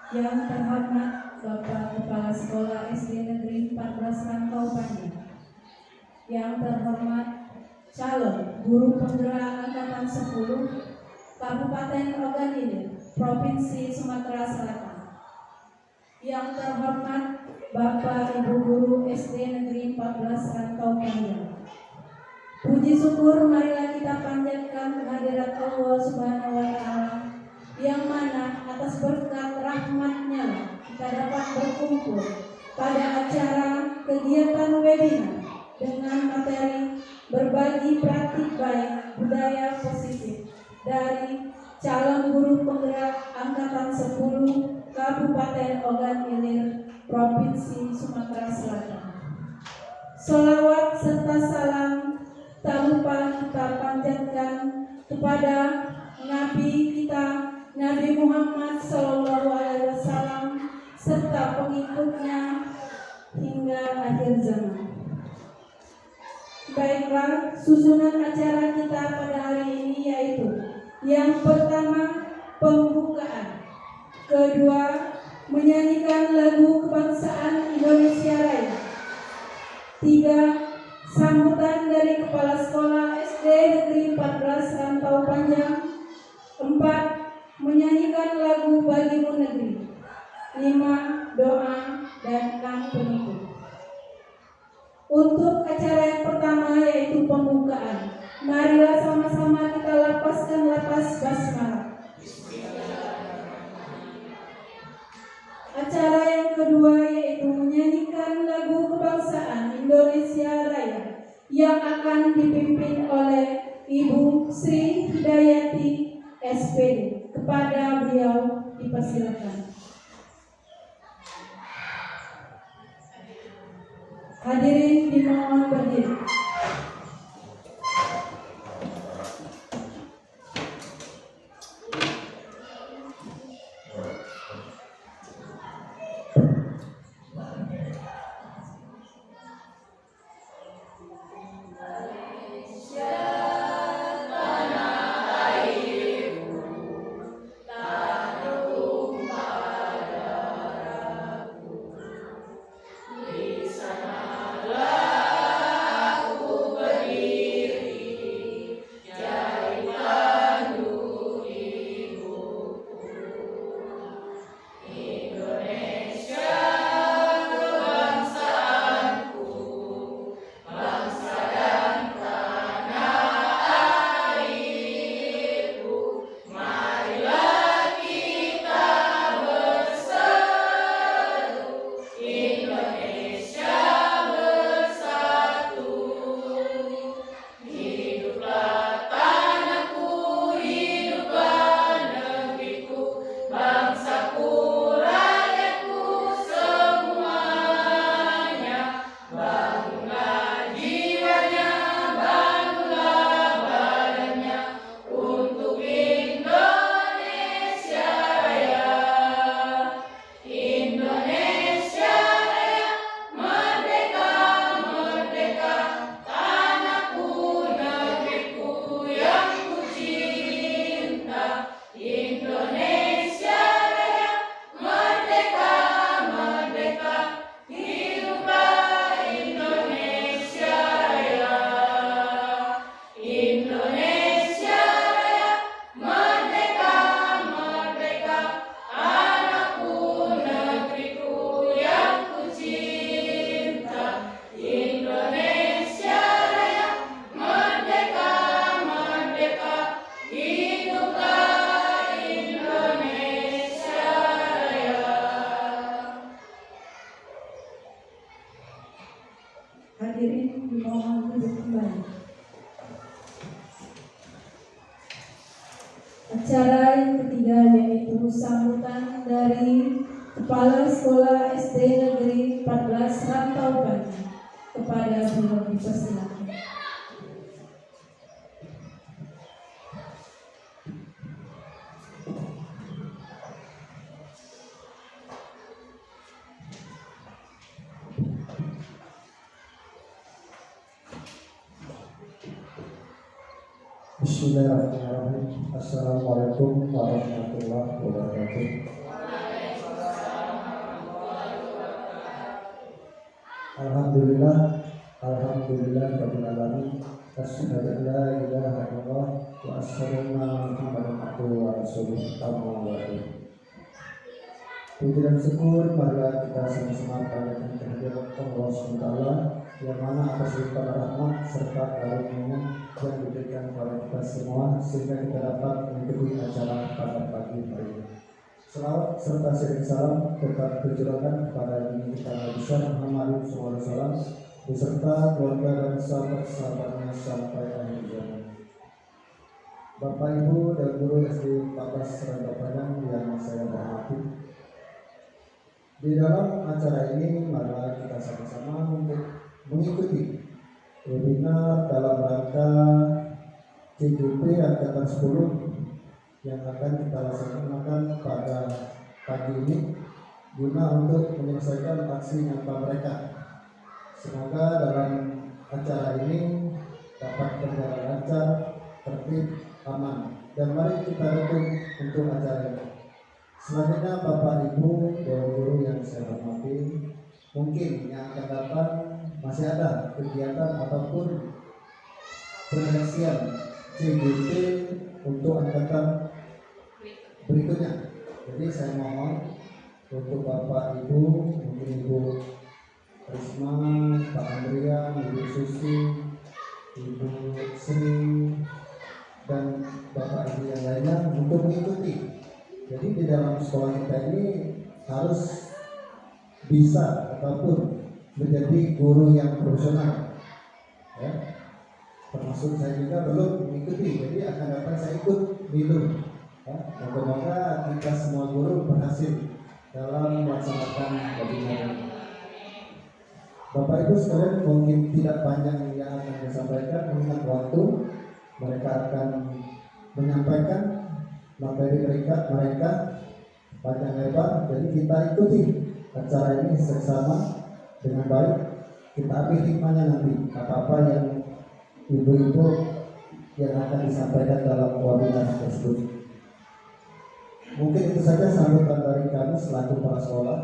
Yang terhormat Bapak Kepala Sekolah SD Negeri 14 Rantau Panjang, yang terhormat calon guru penggerak Angkatan 10 Kabupaten Ogan Ilir, Provinsi Sumatera Selatan, yang terhormat Bapak Ibu Guru SD Negeri 14 Rantau Panjang. Puji syukur marilah kita panjatkan kehadirat Allah Subhanahu wa Ta'ala, yang mana atas berkat rahmat-Nya kita dapat berkumpul pada acara kegiatan webinar dengan materi berbagi praktik baik budaya positif dari calon guru penggerak Angkatan 10 Kabupaten Ogan Ilir, Provinsi Sumatera Selatan. Sholawat serta salam tak lupa kita panjatkan kepada Nabi kita, Nabi Muhammad SAW, serta pengikutnya hingga akhir zaman. Baiklah, susunan acara kita pada hari ini yaitu: yang pertama, pembukaan; kedua, menyanyikan lagu kebangsaan Indonesia Raya; tiga, sambutan dari Kepala Sekolah SD Negeri 14 Rantau Panjang; empat, menyanyikan lagu Bagimu Negeri; lima, doa; dan enam, penutup. Untuk acara yang pertama yaitu pembukaan, marilah sama-sama kita lapaskan lapas basmalah. Acara yang kedua yaitu menyanyikan lagu kebangsaan Indonesia Raya yang akan dipimpin oleh Ibu Sri Hidayati SPD. Kepada beliau dipersilakan. Hadirin dimohon berdiri. Hadirin dimohon duduk kembali. Acara yang ketiga yaitu sambutan dari Kepala Sekolah SD Negeri 14 Rantau Panjang. Kepada beliau dipersilakan. Bismillahirrahmanirrahim. Assalamualaikum warahmatullahi wabarakatuh. Alhamdulillah, Alhamdulillah Rabbil Alamin. Asyhadu an la ilaha illallah wa asyhadu anna Muhammadan abduhu wa rasuluh. Amma ba'du. Puji dan syukur marilah kita sama-sama panjatkan kehadirat Allah SWT yang mana atas limpahan rahmat serta karunia yang diberikan kepada kita semua sehingga kita dapat mengikuti acara pada pagi hari ini. Selawat serta sering salam tetap tercurahkan kepada Nabi kita Nabi besar Muhammad SAW beserta keluarga dan sahabat-sahabatnya sampai akhir zaman. Bapak Ibu dan guru SD 14 Seranda Padang yang saya hormati, di dalam acara ini marilah kita sama-sama untuk mengikuti webinar dalam rangka CJP Angkatan 10 yang akan kita laksanakan pada pagi ini guna untuk menyelesaikan aksi nyata mereka. Semoga dalam acara ini dapat berjalan lancar, tertib, aman, dan mari kita dukung untuk acara ini. Selanjutnya Bapak Ibu dan guru yang saya hormati, mungkin yang akan datang masih ada kegiatan ataupun penelitian CGT untuk angkatan berikutnya. Jadi saya mohon untuk Bapak Ibu, mungkin Ibu Risma, Pak Andrian, Ibu Susi, Ibu Sri, dan Bapak Ibu yang lainnya untuk mengikuti. Jadi di dalam sekolah kita ini harus bisa ataupun menjadi guru yang profesional, ya. Termasuk saya juga belum mengikuti, jadi akan dapat saya ikut dulu. Ya. Moga-moga kita semua guru berhasil dalam melaksanakan webinar ini. Bapak Ibu sekalian, mungkin tidak panjang yang akan saya sampaikan, mengingat waktu mereka akan menyampaikan materi mereka panjang lebar. Jadi kita ikuti acara ini bersama dengan baik. Kita ambil hikmahnya nanti apa-apa yang ibu-ibu yang akan disampaikan dalam webinar tersebut. Mungkin itu saja sambutan dari kami selaku para sekolah.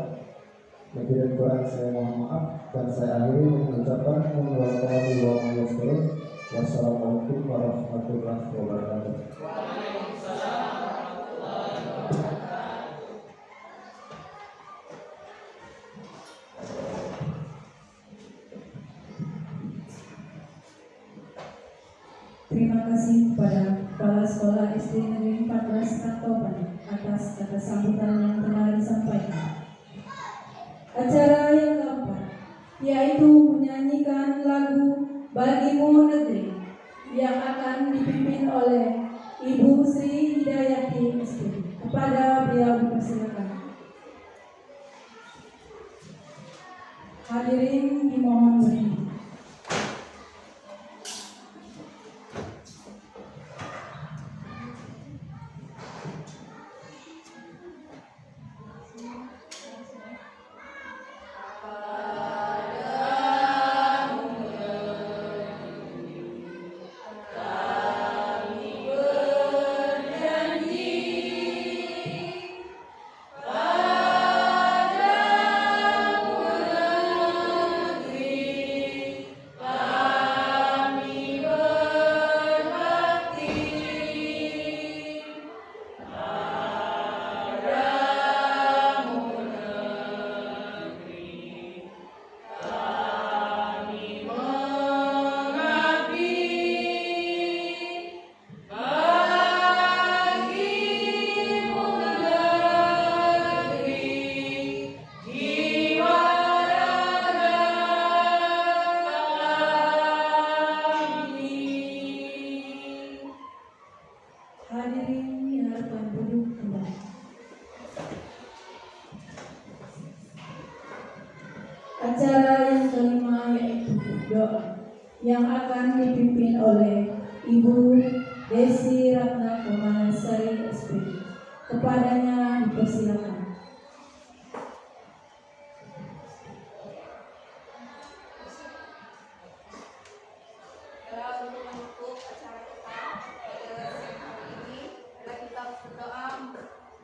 Lebih dan kurang saya mohon maaf dan saya akhiri mengucapkan wassalamualaikum warahmatullahi wabarakatuh. Terima kasih kepada Kepala Sekolah SD Negeri 14 Rantaupan atas kata sambutan yang telah disampaikan. Acara yang keempat yaitu menyanyikan lagu Bagimu Negeri yang akan dipimpin oleh Ibu Sri Hidayati SD. Kepada beliau dipersilakan. Hadirin dimohon berdiri. Acara yang kelima yaitu doa yang akan dipimpin oleh Ibu Desi Ratna Kemalasari SPD. Kepadanya dipersilakan. Untuk menutup acara kita pada siang hari ini, adalah kita berdoa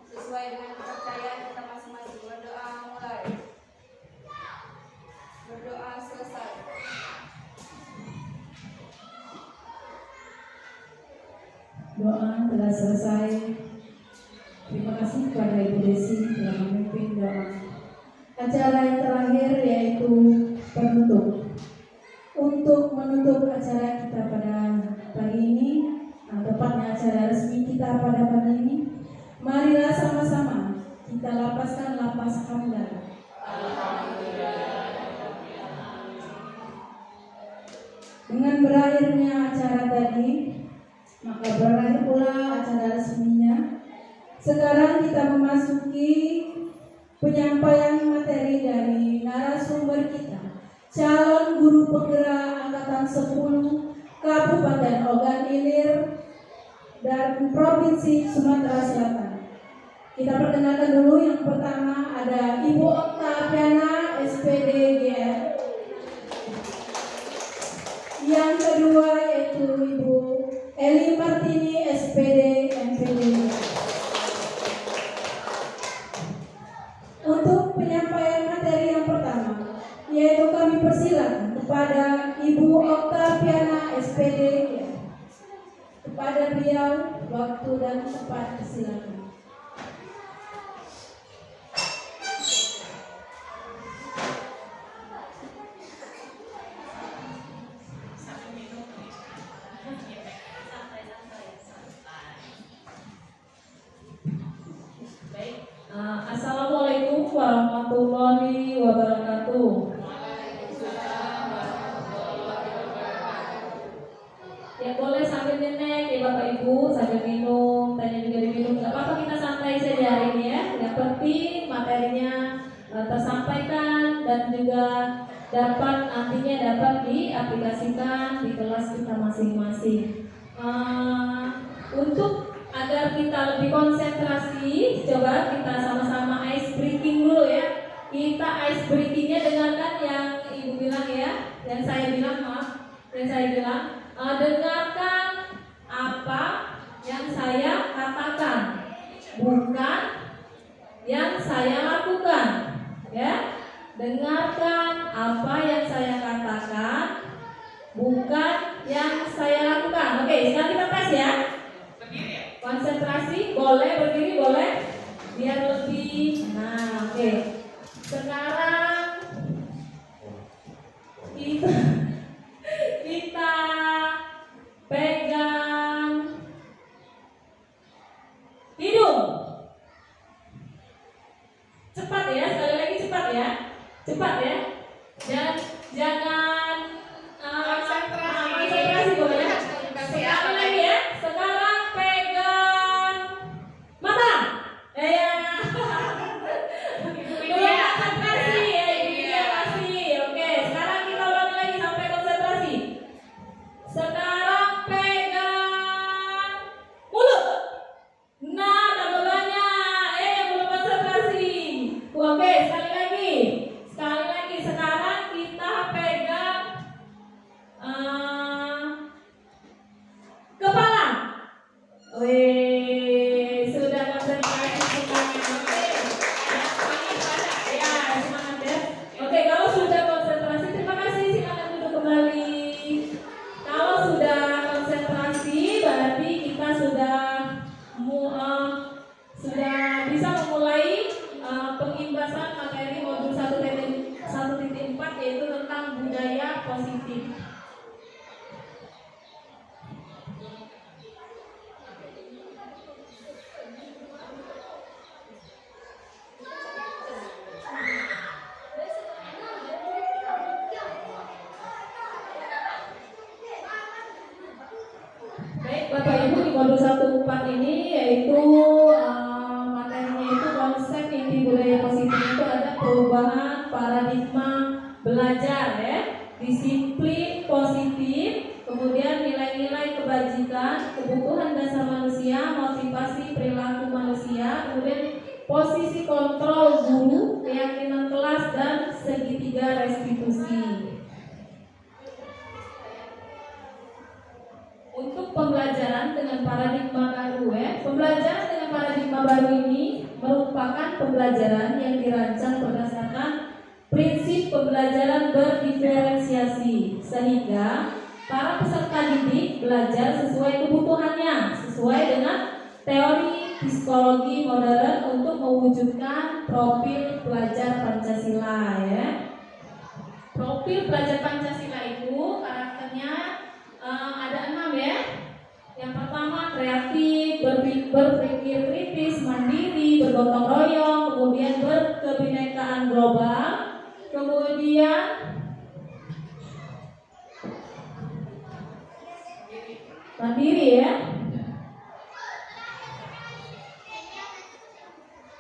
sesuai dengan kepercayaan kita masing-masing. Berdoa mulai. Berdoa doa telah selesai. Terima kasih kepada Ibu Desi telah memimpin doa. Acara yang terakhir yaitu penutup. Untuk menutup acara kita pada pagi ini, tepatnya acara resmi kita pada pagi ini, marilah sama-sama kita lapaskan lapas hamdalah. Dengan berakhirnya acara tadi, maka berakhir pula acara resminya. Sekarang kita memasuki penyampaian materi dari narasumber kita, calon guru penggerak angkatan 10 Kabupaten Ogan Ilir dan Provinsi Sumatera Selatan. Kita perkenalkan dulu, yang pertama ada Ibu Oktaviana SPD GR. Yang kedua yaitu Ibu Eli Martini SPD MPD. Untuk penyampaian materi yang pertama, yaitu kami persilakan kepada Ibu Oktaviana SPD. Kepada beliau waktu dan tempat persilakan. Assalamualaikum warahmatullahi wabarakatuh. Ya boleh sambil nenek ya Bapak Ibu, sambil minum, tanya juga diminum, nggak apa-apa, kita santai saja hari ini ya. Yang penting materinya tersampaikan dan juga nantinya dapat diaplikasikan di kelas kita masing-masing. Untuk agar kita lebih konsentrasi, coba kita sama-sama ice breaking dulu ya. Kita ice breakingnya dengarkan yang Ibu bilang ya, yang saya bilang dengarkan apa yang saya katakan, bukan yang saya lakukan ya. Dengarkan apa yang saya katakan, bukan yang saya lakukan. Oke, sekarang kita tes ya. Konsentrasi, boleh berdiri, boleh, biar lebih. Nah, oke. Sekarang kita pegang hidung. Cepat ya, sekali lagi cepat ya. Cepat ya. Dan jangan konsentrasi boleh ya. Sekali lagi ya. Sekarang pegang mata. Ya. Konsentrasi ya, ini kasih. Oke, sekarang kita ulangi lagi sampai konsentrasi. Sekarang pegang mulut. Nah, tambah banyak. Belum konsentrasi. Oke, sekali lagi. Sekarang kita pegang kepala. Sudah konsentrasi semuanya. Oke. Ya, semangat ya. Oke, kalau sudah konsentrasi, terima kasih. Silakan duduk kembali. Kalau sudah konsentrasi, berarti kita sudah bisa memulai pengimbasan materi modul 1.4 yaitu tentang budaya positif. Baik Bapak Ibu, di modul 1.4 ini yaitu materinya itu konsep inti budaya positif itu ada perubahan paradigma belajar ya, disiplin positif, kemudian nilai-nilai kebajikan, kebutuhan dasar manusia, motivasi perilaku manusia, kemudian posisi kontrol guru, keyakinan kelas, dan segitiga restitusi. Untuk pembelajaran dengan paradigma baru pembelajaran dengan paradigma baru ini merupakan pembelajaran yang dirancang berdasarkan prinsip pembelajaran berdiferensiasi, sehingga para peserta didik belajar sesuai kebutuhannya, sesuai teknologi modern untuk mewujudkan profil pelajar Pancasila ya. Profil pelajar Pancasila itu karakternya ada 6 ya. Yang pertama kreatif, berpikir kritis, mandiri, bergotong royong, kemudian berkebinekaan global, kemudian mandiri ya.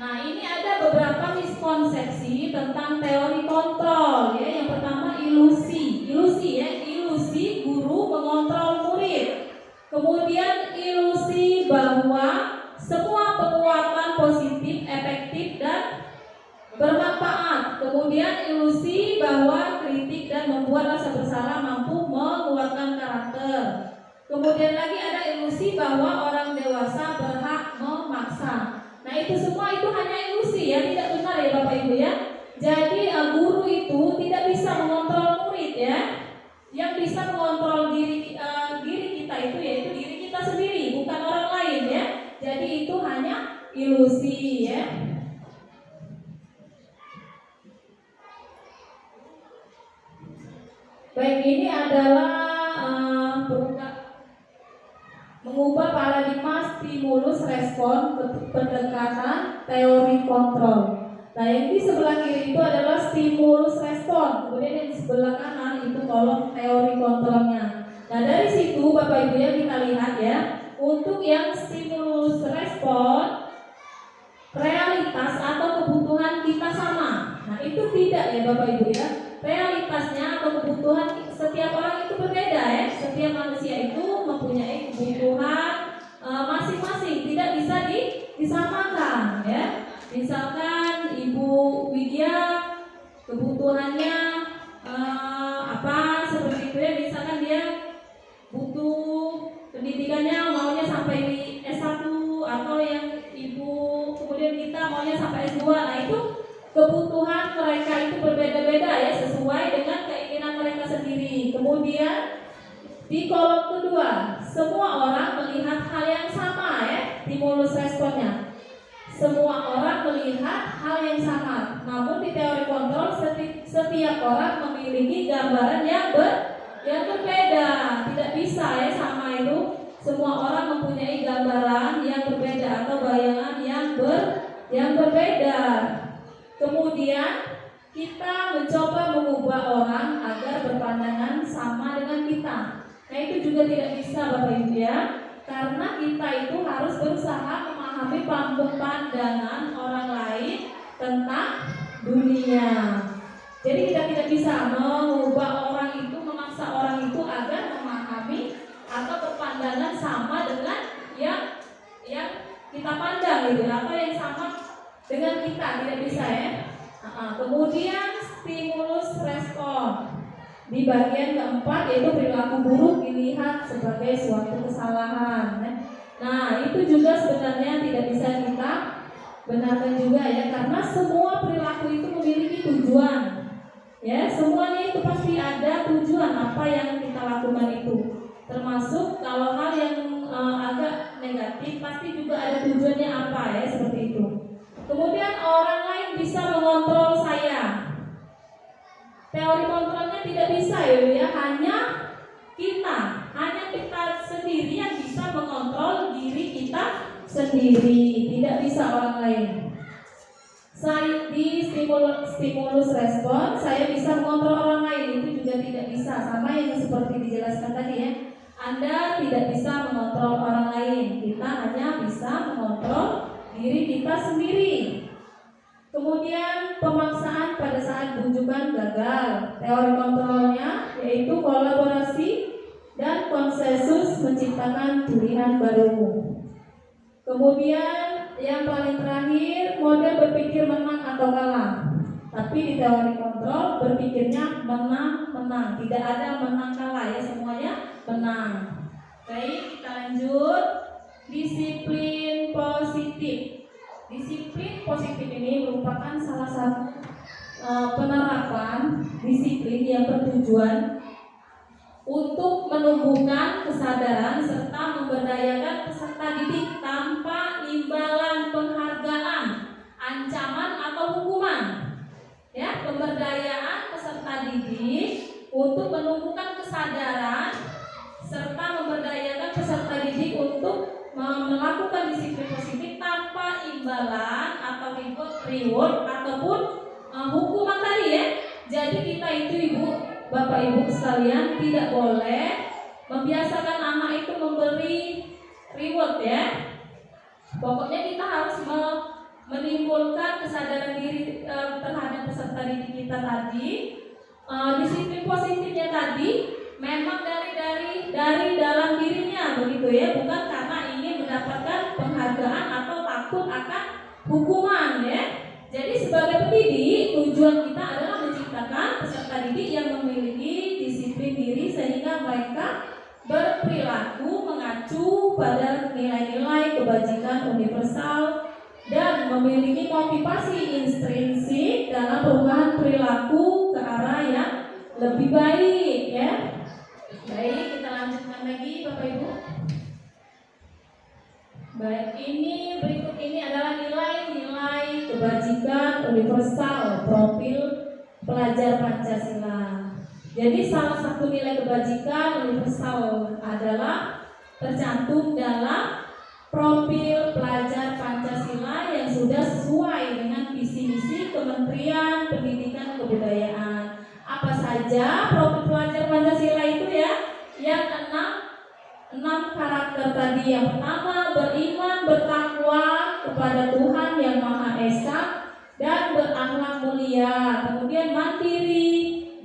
Nah, ini ada beberapa miskonsepsi tentang teori kontrol ya. Yang pertama ilusi ya, ilusi guru mengontrol murid. Kemudian ilusi bahwa semua penguatan positif, efektif dan bermanfaat. Kemudian ilusi bahwa kritik dan membuat rasa bersalah mampu menguatkan karakter. Kemudian lagi ada ilusi bahwa orang dewasa berhak memaksa. Nah, itu semua itu hanya ilusi ya, tidak benar ya Bapak Ibu ya. Jadi guru itu tidak bisa mengontrol murid ya. Yang bisa mengontrol diri kita itu yaitu diri kita sendiri, bukan orang lain ya. Jadi itu hanya ilusi ya. Baik, ini adalah mengubah paradigma stimulus respon pendekatan teori kontrol. Nah, yang di sebelah kiri itu adalah stimulus respon, kemudian yang di sebelah kanan itu kolom teori kontrolnya. Nah, dari situ Bapak Ibu ya kita lihat ya, untuk yang stimulus respon realitas atau kebutuhan kita sama. Nah, itu tidak ya Bapak Ibu ya. Realitasnya atau kebutuhan setiap orang itu berbeda ya. Setiap manusia itu mempunyai kebutuhan masing-masing, tidak bisa disamakan ya. Misalkan Ibu Widya kebutuhannya seperti itu ya. Misalkan dia butuh pendidikannya maunya sampai di S1, atau yang Ibu kemudian kita maunya sampai S2. Nah, itu kebutuhan mereka itu berbeda-beda ya, sesuai dengan keinginan mereka sendiri. Kemudian di kolom kedua, semua orang melihat hal yang sama ya, stimulus responnya. Semua orang melihat hal yang sama. Namun di teori kontrol setiap orang memiliki gambaran yang berbeda. Tidak bisa ya sama itu. Semua orang mempunyai gambaran yang berbeda atau bayangan yang berbeda. Kemudian kita mencoba mengubah orang agar berpandangan sama dengan kita. Nah, itu juga tidak bisa Bapak Ibu ya. Karena kita itu harus berusaha memahami pandangan orang lain tentang dunia. Jadi kita tidak bisa mengubah orang itu, memaksa orang itu agar memahami atau berpandangan sama dengan yang kita pandang gitu, atau yang sama dengan kita, tidak bisa ya. Kemudian stimulus respon di bagian keempat yaitu perilaku buruk dilihat sebagai suatu kesalahan. Nah, itu juga sebenarnya tidak bisa kita benarkan juga ya, karena semua perilaku itu memiliki tujuan. Ya, semuanya itu pasti ada tujuan apa yang kita lakukan itu. Termasuk kalau hal yang agak negatif pasti juga ada tujuannya apa ya, seperti itu. Kemudian orang lain bisa mengontrol saya. Teori kontrolnya tidak bisa ya, hanya kita sendiri yang bisa mengontrol diri kita sendiri, tidak bisa orang lain. Saya di stimulus respon, saya bisa mengontrol orang lain, itu juga tidak bisa. Sama yang seperti dijelaskan tadi ya. Anda tidak bisa mengontrol orang lain, kita hanya bisa mengontrol diri kita sendiri. Kemudian pemaksaan pada saat bujukan gagal. Teori kontrolnya yaitu kolaborasi dan konsensus menciptakan pilihan baru. Kemudian yang paling terakhir, model berpikir menang atau kalah. Tapi di teori kontrol berpikirnya menang-menang, tidak ada menang kalah ya, semuanya menang. Baik, kita lanjut. Disiplin positif. Disiplin positif ini merupakan salah satu penerapan disiplin yang bertujuan untuk menumbuhkan kesadaran serta memberdayakan peserta didik tanpa imbalan melakukan disiplin positif tanpa imbalan atau reward ataupun hukuman tadi ya. Jadi kita itu ibu, bapak ibu sekalian tidak boleh membiasakan anak itu memberi reward ya. Pokoknya kita harus menimbulkan kesadaran diri terhadap peserta didik kita tadi. Disiplin positifnya tadi memang dari dalam dirinya begitu ya, bukan karena ingin mendapatkan penghargaan atau takut akan hukuman ya. Jadi sebagai pendidik tujuan kita adalah menciptakan peserta didik yang memiliki disiplin diri sehingga mereka berperilaku mengacu pada nilai-nilai kebajikan universal dan memiliki motivasi intrinsik dalam perubahan perilaku ke arah yang lebih baik ya. Baik, kita lanjutkan lagi Bapak Ibu. Baik, ini berikut ini adalah nilai-nilai kebajikan universal profil pelajar Pancasila. Jadi salah satu nilai kebajikan universal adalah tercantum dalam profil pelajar Pancasila yang sudah sesuai dengan visi misi Kementerian Pendidikan dan Kebudayaan. Apa saja profil pelajar Pancasila itu ya? Yang enam karakter tadi. Yang pertama, beriman bertakwa kepada Tuhan Yang Maha Esa dan berakhlak mulia. Kemudian mandiri,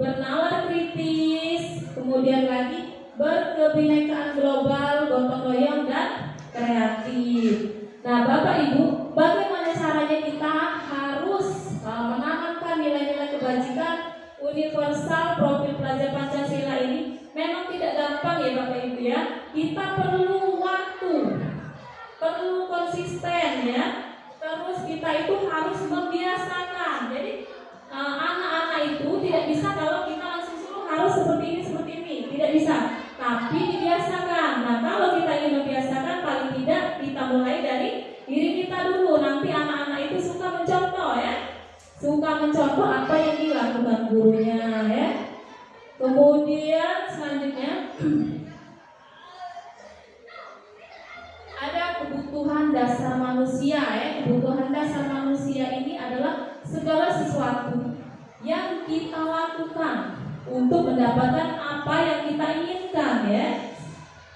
bernalar kritis, kemudian lagi berkebinekaan global, gotong royong dan kreatif. Nah, Bapak Ibu, bagaimana caranya kita harus menanamkan nilai-nilai kebajikan universal profil pelajar Pancasila ini? Memang tidak gampang ya Bapak Ibu ya. Kita perlu waktu, perlu konsisten ya. Terus kita itu harus membiasakan. Jadi anak-anak itu tidak bisa kalau kita langsung suruh harus seperti ini, tidak bisa. Tapi dibiasakan. Nah, kalau kita ingin membiasakan, paling tidak kita mulai dari diri kita dulu. Nanti anak-anak itu suka mencontoh ya, suka mencontoh apa yang dilakukan gurunya ya. Kemudian selanjutnya ada kebutuhan dasar manusia ya. Kebutuhan dasar manusia ini adalah segala sesuatu yang kita lakukan untuk mendapatkan apa yang kita inginkan ya.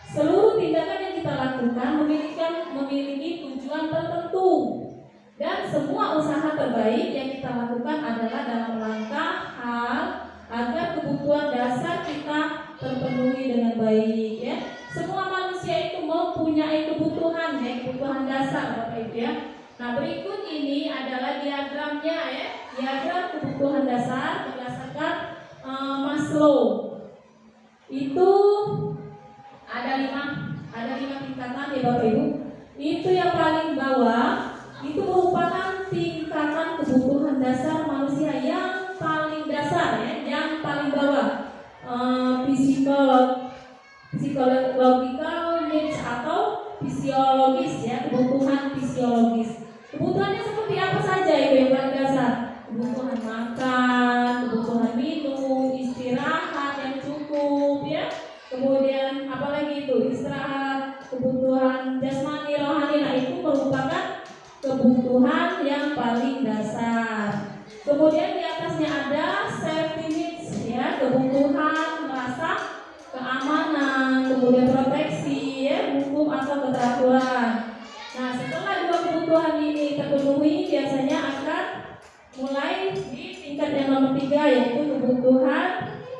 Seluruh tindakan yang kita lakukan memiliki tujuan tertentu dan semua usaha terbaik yang kita lakukan adalah dalam rangka hal agar kebutuhan dasar kita terpenuhi dengan baik ya. Semua manusia itu mempunyai kebutuhan ya, kebutuhan dasar Bapak Ibu ya. Nah, berikut ini adalah diagramnya ya. Diagram kebutuhan dasar berdasarkan Maslow. Itu ada lima tingkatan ya Bapak Ibu. Itu yang paling bawah itu merupakan tingkatan kebutuhan dasar manusia yang paling dasar ya, yang paling bawah. Physiological needs atau fisiologis ya, kebutuhan fisiologis. Kebutuhannya seperti apa saja itu yang paling dasar? Kebutuhan makan, kebutuhan minum, istirahat yang cukup ya. Kemudian apalagi itu? Istirahat, kebutuhan jasmani, rohani. Nah, itu merupakan kebutuhan yang paling dasar. Kemudian di atasnya ada safety needs ya, kebutuhan merasa keamanan, kemudian proteksi ya, hukum atau keteraturan. Nah, setelah dua kebutuhan ini terpenuhi, biasanya akan mulai di tingkat yang nomor 3 yaitu kebutuhan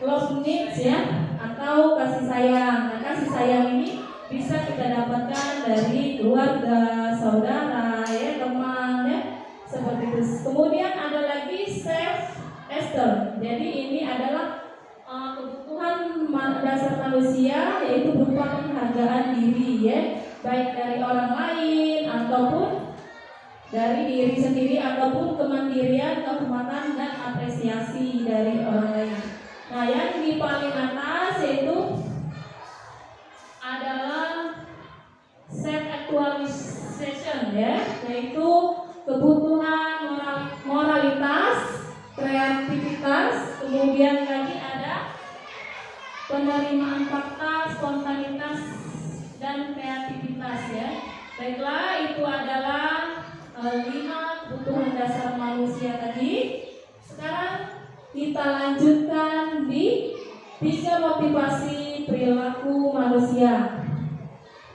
love needs ya, atau kasih sayang. Nah, kasih sayang ini bisa kita dapatkan dari keluarga, saudara ya, teman ya, seperti itu. Kemudian ada lagi self esteem. Jadi ini adalah kebutuhan dasar manusia, yaitu berupa penghargaan diri ya, baik dari orang lain ataupun dari diri sendiri, ataupun kemandirian, kehormatan dan apresiasi dari orang lain. Nah, yang di paling atas yaitu adalah self actualization ya, yaitu kebutuhan moralitas, kreativitas, kemudian lagi ada penerimaan fakta, spontanitas dan kreativitas ya. Baiklah. 5 kebutuhan dasar manusia tadi. Sekarang kita lanjutkan di 3 motivasi perilaku manusia.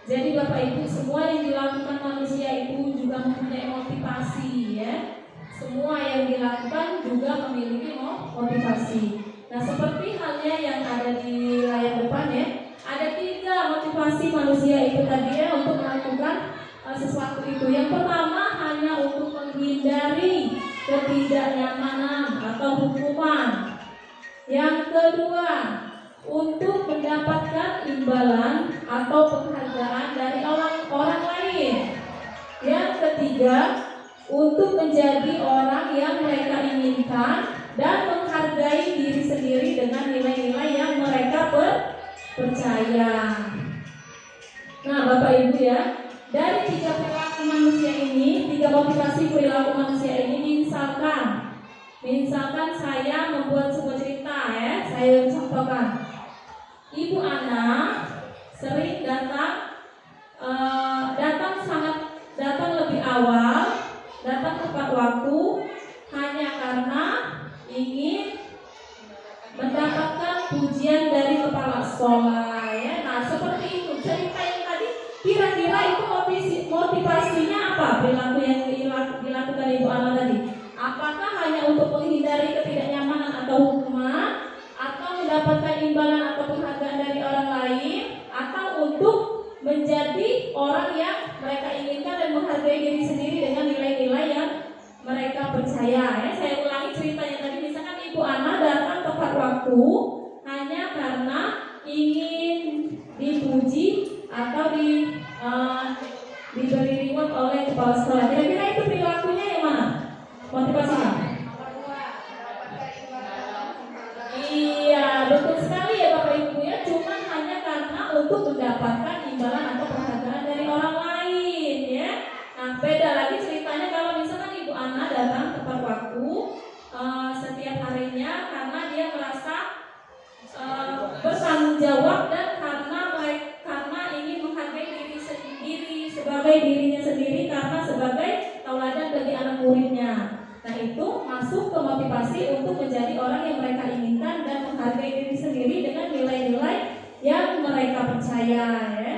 Jadi Bapak Ibu, semua yang dilakukan manusia itu juga mempunyai motivasi ya. Semua yang dilakukan juga memiliki motivasi. Nah, seperti halnya yang ada di layar depan ya, ada 3 motivasi manusia itu tadi ya untuk melakukan sesuatu itu. Yang pertama hanya untuk menghindari ketidaknyamanan atau hukuman. Yang kedua, untuk mendapatkan imbalan atau penghargaan dari orang lain. Yang ketiga, untuk menjadi orang yang mereka inginkan dan menghargai diri sendiri dengan nilai-nilai yang mereka percaya. Nah, Bapak Ibu ya, dari 3 perilaku manusia ini, 3 motivasi perilaku manusia ini, misalkan saya membuat sebuah cerita ya, saya contohkan. Ibu Ana sering datang lebih awal, datang tepat waktu hanya karena ingin mendapatkan pujian dari kepala sekolah ya. Nah, seperti itu cerita yang tadi. Kira-kira itu motivasinya apa? Perilaku yang dilakukan Ibu Ana tadi. Apakah hanya untuk menghindari ketidaknyamanan atau hukuman, atau mendapatkan imbalan atau penghargaan dari orang lain, atau untuk menjadi orang yang mereka inginkan dan menghargai diri sendiri dengan nilai-nilai yang mereka percaya ya. Saya ulangi ceritanya tadi. Misalkan Ibu Ana datang tepat waktu hanya karena ingin dipuji atau diberi reward oleh kepala sekolah. Kira-kira itu perilakunya yang mana? Motivasinya? Iya, betul sekali ya Bapak Ibu ya. Cuman hanya karena untuk mendapatkan imbalan atau penghargaan dari orang lain ya. Nah, beda lagi ceritanya kalau misalkan Ibu Ana datang tepat waktu setiap harinya karena dia merasa bertanggung jawab dan karena ingin menghargai diri sendiri sebagai dirinya sendiri karena sebagai tauladan bagi anak muridnya. Nah, itu masuk ke motivasi untuk menjadi orang yang mereka inginkan dan menghargai diri sendiri dengan nilai-nilai yang mereka percaya ya.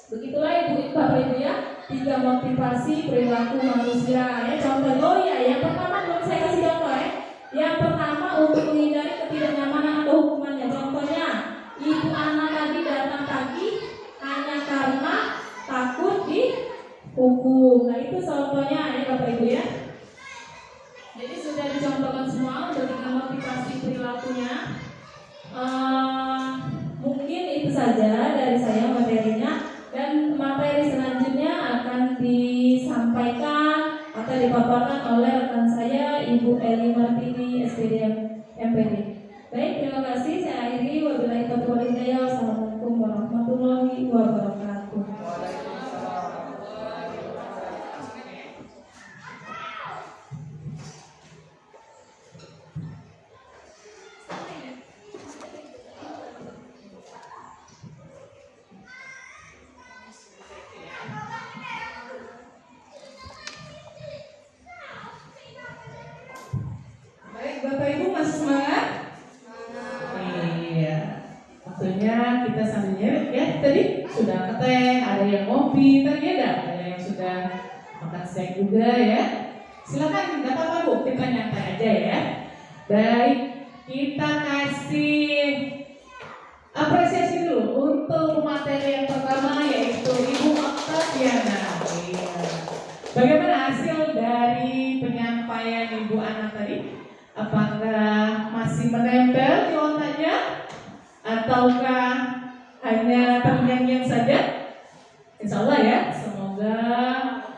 Begitulah Ibu Bapak Ibu ya, 3 motivasi perilaku manusia ya. Contoh ya, yang pertama belum saya kasih contoh ya. Yang pertama untuk menghindari ketidaknyamanan atau hukumannya. Contohnya, Ibu Ana tadi datang pagi hanya karena takut dihukum. Nah, itu contohnya ya Bapak Ibu ya. Jadi sudah dicontohkan semua untuk 3 motivasi perilakunya. Mungkin itu saja dari saya materinya, dan materi selanjutnya akan disampaikan atau dipaparkan oleh rekan saya Ibu Eli Martini SPDM MPD. Baik, terima kasih. Saya akhiri. Wabillahi taufiq wal hidayah. Wassalamualaikum warahmatullahi wabarakatuh. Bapak Ibu masih semangat? Iya. Waktunya kita sambil nyeret ya. Tadi sudah ngeteh, ada yang ngopi, tadi ada yang sudah makan snack juga ya. Silakan, nggak apa-apa Bu, kita nyantai aja ya. Baik, kita kasih apresiasi dulu untuk materi yang pertama yaitu Ibu Oktaviana. Iya. Bagaimana hasil dari penyampaian Ibu Ana tadi? Apakah masih menempel di otaknya ataukah hanya terngiang-ngiang saja? Insya Allah ya, semoga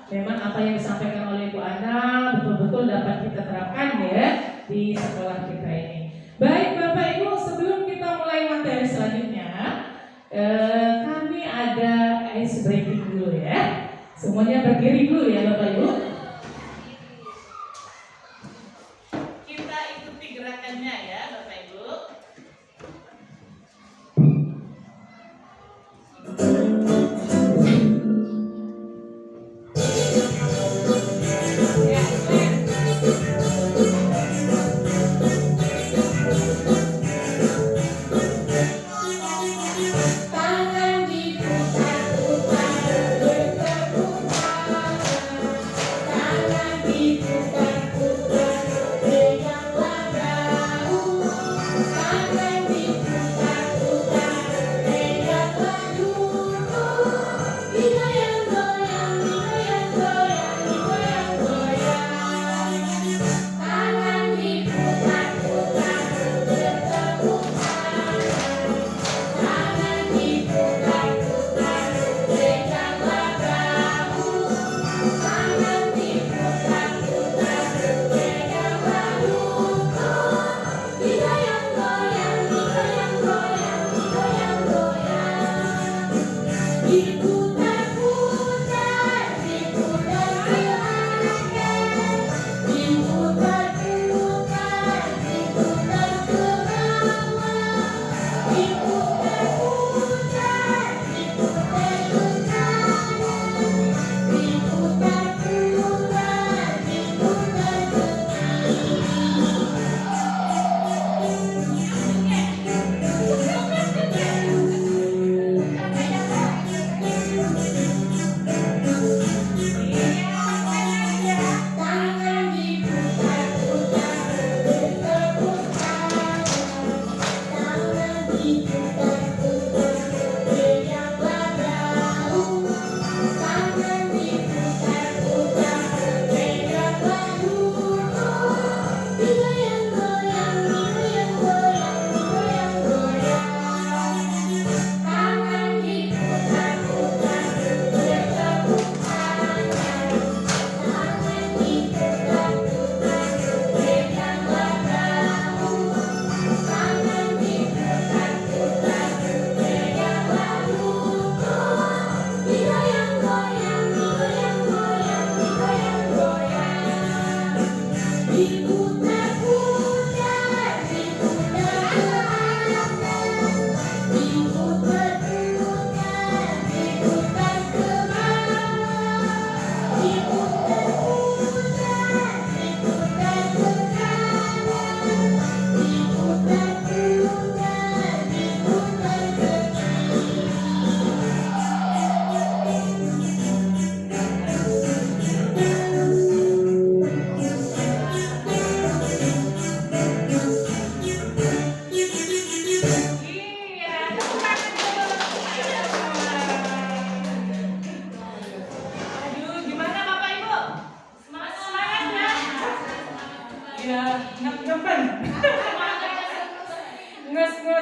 memang apa yang disampaikan oleh Ibu Ana betul-betul dapat kita terapkan ya di sekolah kita ini. Baik Bapak Ibu, sebelum kita mulai materi selanjutnya, kami ada ice breaking dulu ya. Semuanya berdiri dulu ya Bapak Ibu. Gerakannya ya Bapak Ibu.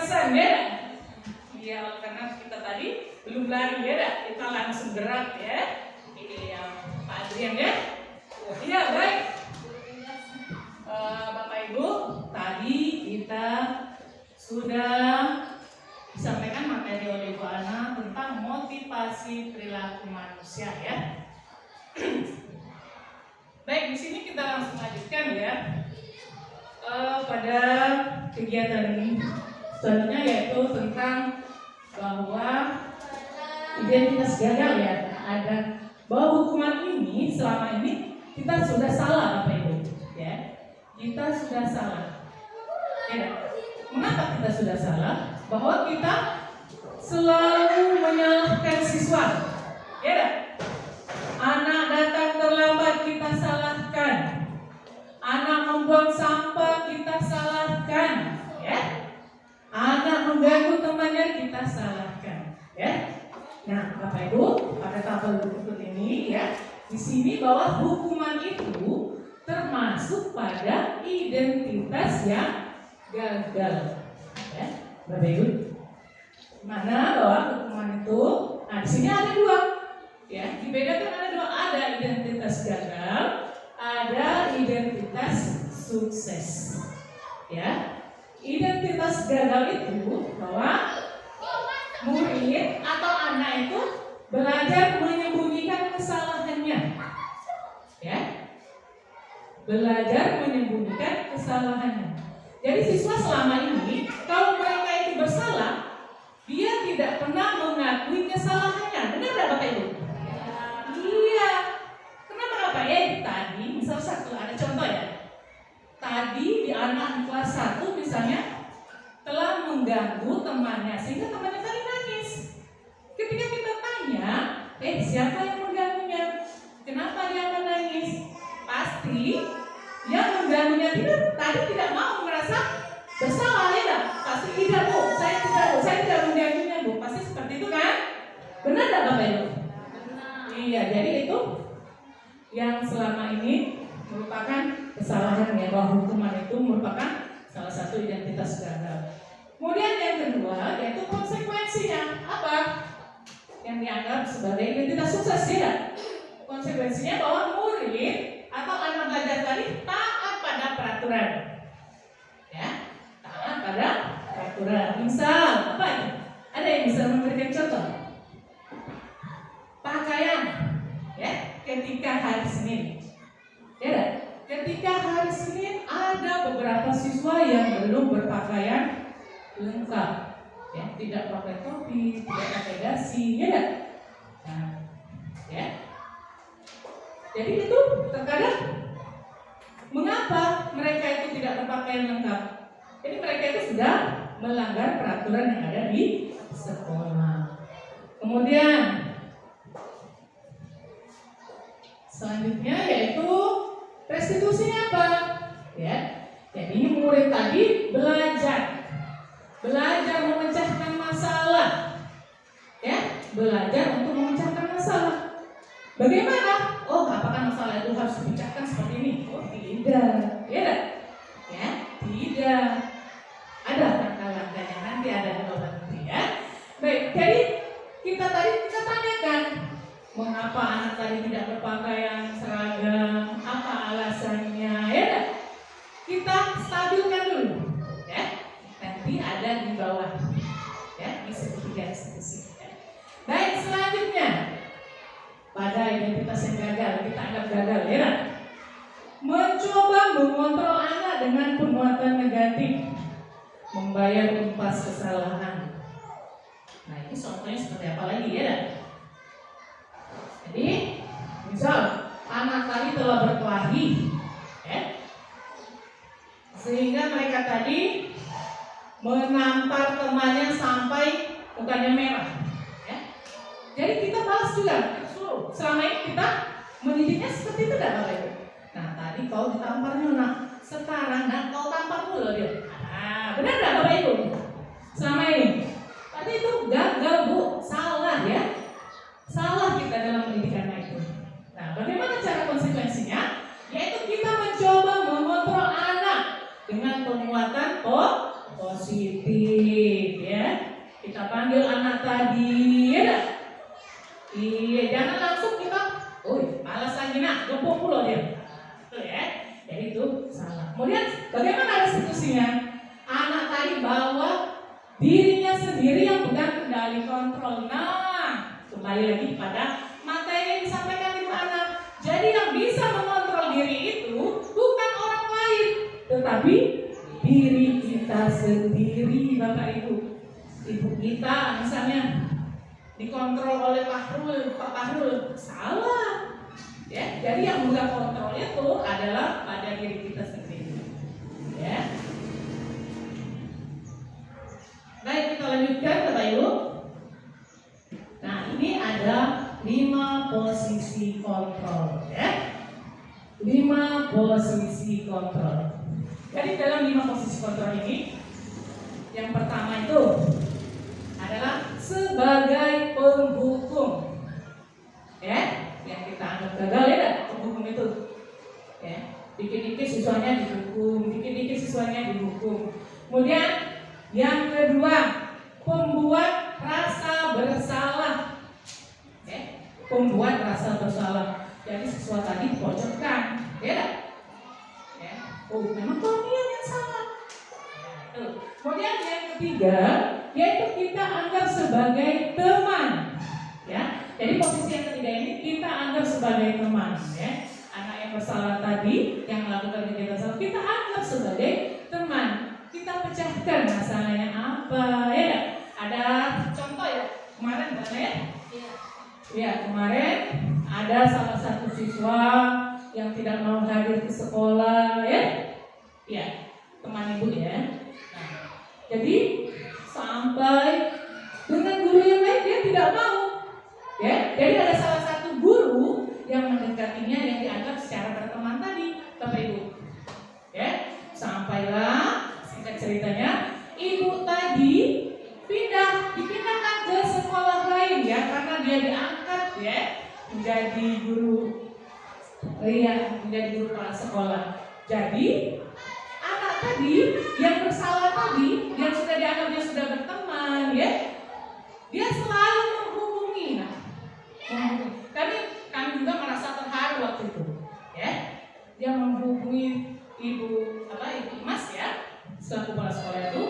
kepanasan ya. Iya, karena kita tadi belum lari ya, kita langsung gerak ya. Ini yang Pak Adrian ya. Iya baik. Bapak Ibu, tadi kita sudah disampaikan materi oleh Ibu Ana tentang motivasi perilaku manusia ya. Baik, di sini kita langsung lanjutkan ya pada kegiatan selanjutnya, yaitu tentang bahwa identitas gagal ya. Ada bahwa hukuman ini selama ini kita sudah salah Bapak Ibu ya. Kita sudah salah. Ya. Mengapa kita sudah salah? Bahwa kita selalu menyalahkan siswa. Ya. Anak datang terlambat kita salahkan. Anak membuang sampah kita salahkan, ya. Anak mengganggu temannya kita salahkan, ya. Nah, Bapak Ibu, pada tabel berikut ini ya, di sini bahwa hukuman itu termasuk pada identitas yang gagal, ya. Bapak Ibu, mana bahwa hukuman itu, nah di sini ada dua, ya. Dibedakan ada dua, ada identitas gagal, ada identitas sukses, ya. Identitas gagal itu bahwa murid atau anak itu belajar menyembunyikan kesalahannya, ya. Belajar menyembunyikan kesalahannya. Jadi siswa selama ini kalau mereka itu bersalah, dia tidak pernah mengakui kesalahannya. Benar tidak Bapak Ibu? Iya. Kenapa ya? Tadi misal satu, ada contoh ya. Tadi di anak kelas 1 misalnya telah mengganggu temannya sehingga temannya tadi nangis. Ketika kita tanya, siapa yang mengganggunya? Kenapa dia menangis? Pasti yang mengganggunya tadi tidak mau merasa bersalah ya tak? Pasti tidak Bu, saya tidak mengganggunya Bu. Pasti seperti itu kan? Benar tak Bapak Ibu? Iya, jadi itu yang selama ini merupakan kesalahan ya, bahwa hukuman itu merupakan salah satu identitas gagal. Kemudian yang kedua yaitu konsekuensinya apa? Yang dianggap sebagai identitas sukses ya. Konsekuensinya bahwa murid atau anak belajar tadi taat pada peraturan, ya, taat pada peraturan. Misal apa itu? Ada yang bisa memberikan contoh? Pakaian, ya, ketika hari Senin, ya, ketika hari Senin ada beberapa siswa yang belum berpakaian lengkap, ya, tidak pakai topi, tidak pakai dasi, ya, nah, ya. Jadi itu terkadang mengapa mereka itu tidak berpakaian lengkap? Jadi mereka itu sudah melanggar peraturan yang ada di sekolah. Kemudian selanjutnya yaitu restitusinya apa? Ya, jadi murid tadi belajar memecahkan masalah, ya, belajar untuk memecahkan masalah. Bagaimana? Oh, apakah masalah itu harus dipecahkan seperti ini? Oh, tidak, ya, tidak. Ada langkah-langkahnya, nanti ada jawabannya, ya. Baik, jadi kita tanyakan, mengapa anak tadi tidak berpakaian seragam? Apa alasannya? Ya, kita stabilkan dulu, ya. Nanti ada di bawah, ya, di segitiga diskusi. Ya. Baik, selanjutnya pada identitas yang gagal, kita anggap gagal, ya. Mencoba mengontrol anak dengan perbuatan negatif, membayar impas kesalahan. Nah, ini contohnya seperti apa lagi, ya? Jadi, misal anak tadi telah berkelahi, ya, sehingga mereka tadi menampar temannya sampai mukanya merah, ya. Jadi kita balas juga. Selama ini kita mendidiknya seperti itu, tidak Bapak Ibu? Nah, tadi kau ditamparnya nak, sekarang nak kau tampar dulu dia. Nah, benar tidak Bapak Ibu? Selama ini, tadi itu gagal Bu, salah ya. Salah kita dalam pendidikan itu. Nah, bagaimana cara konsekuensinya? Yaitu kita mencoba mengontrol anak dengan penguatan positif. panggil anak tadi, ya dah? Iya, jangan langsung kita, malas lagi nak, gempuk pulau dia. Betul ya? Jadi itu salah. Kemudian bagaimana restitusinya? Anak tadi bawa dirinya sendiri yang pegang kendali kontrol. Nah, kembali lagi pada materi yang disampaikan ibu anak. Jadi yang bisa mengontrol diri itu bukan orang lain, tetapi diri kita sendiri, Bapak Ibu. Ibu kita misalnya dikontrol oleh Pak Fahrul, salah. Ya, jadi yang bisa kontrol itu adalah pada diri kita sendiri. Ya. Baik, kita lanjutkan Bapak Ibu. Nah, ini ada 5 posisi kontrol, ya. 5 posisi kontrol. Jadi dalam 5 posisi kontrol ini, yang pertama itu adalah sebagai penghukum, ya, yang kita anggap gagal ya, penghukum itu, ya, dikit-dikit siswanya dihukum, dikit-dikit siswanya dihukum. Kemudian yang kedua, pembuat rasa bersalah, ya, pembuat rasa bersalah. Jadi siswa tadi dipojokkan, ya, ya, memang kau yang salah. Kemudian yang ketiga, yaitu kita anggap sebagai teman, ya. Jadi posisi yang ketiga ini kita anggap sebagai teman, ya. Anak yang bersalah tadi, yang melakukan kegiatan salah, kita anggap sebagai teman. Kita pecahkan masalahnya apa, ya. Ada contoh ya kemarin, Mbak ya? Ya, kemarin ada salah satu siswa yang tidak mau hadir ke sekolah, ya. Ya, teman ibu ya. Jadi sampai dengan guru yang lain dia tidak mau, ya. Jadi ada salah satu guru yang mendekatinya yang dianggap secara berteman tadi, Bapak Ibu, ya. Sampailah singkat ceritanya, ibu tadi dipindahkan ke sekolah lain, ya, karena dia diangkat, ya, menjadi guru, menjadi guru kepala sekolah. Jadi anak tadi yang bersalah tadi, yang sudah dianggap dia sudah berteman, ya, dia selalu menghubungi. Kami juga merasa terharu waktu itu, ya. Dia menghubungi ibu Mas, ya, selaku kepala sekolah itu.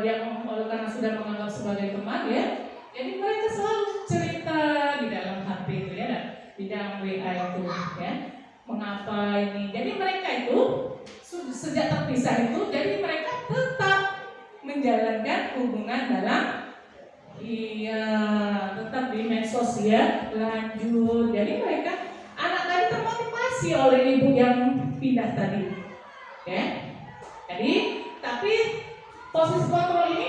Dia karena sudah menganggap sebagai teman, ya. Jadi mereka selalu cerita di dalam HP itu, ya, di dalam WA itu, ya. Mengapa ini? Jadi mereka itu sejak terpisah itu, jadi mereka tetap menjalankan hubungan dalam, tetap di medsos, ya, lanjut. Jadi mereka, anak tadi termotivasi oleh ibu yang pindah tadi, ya. Jadi, tapi posisi kontrol ini